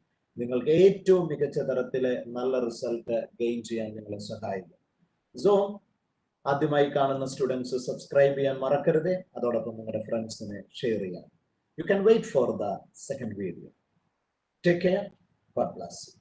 Speaker 1: നിങ്ങൾക്ക് ഏറ്റവും മികച്ച തരത്തിലെ നല്ല റിസൾട്ട് ഗെയിൻ ചെയ്യാൻ നിങ്ങളെ സഹായിക്കും. സോ ആദ്യമായി കാണുന്ന സ്റ്റുഡൻസ് സബ്സ്ക്രൈബ് ചെയ്യാൻ മറക്കരുത്, അതോടൊപ്പം നിങ്ങളുടെ ഫ്രണ്ട്സിനെ ഷെയർ ചെയ്യാം. You can wait for the second video. Take care. God bless you.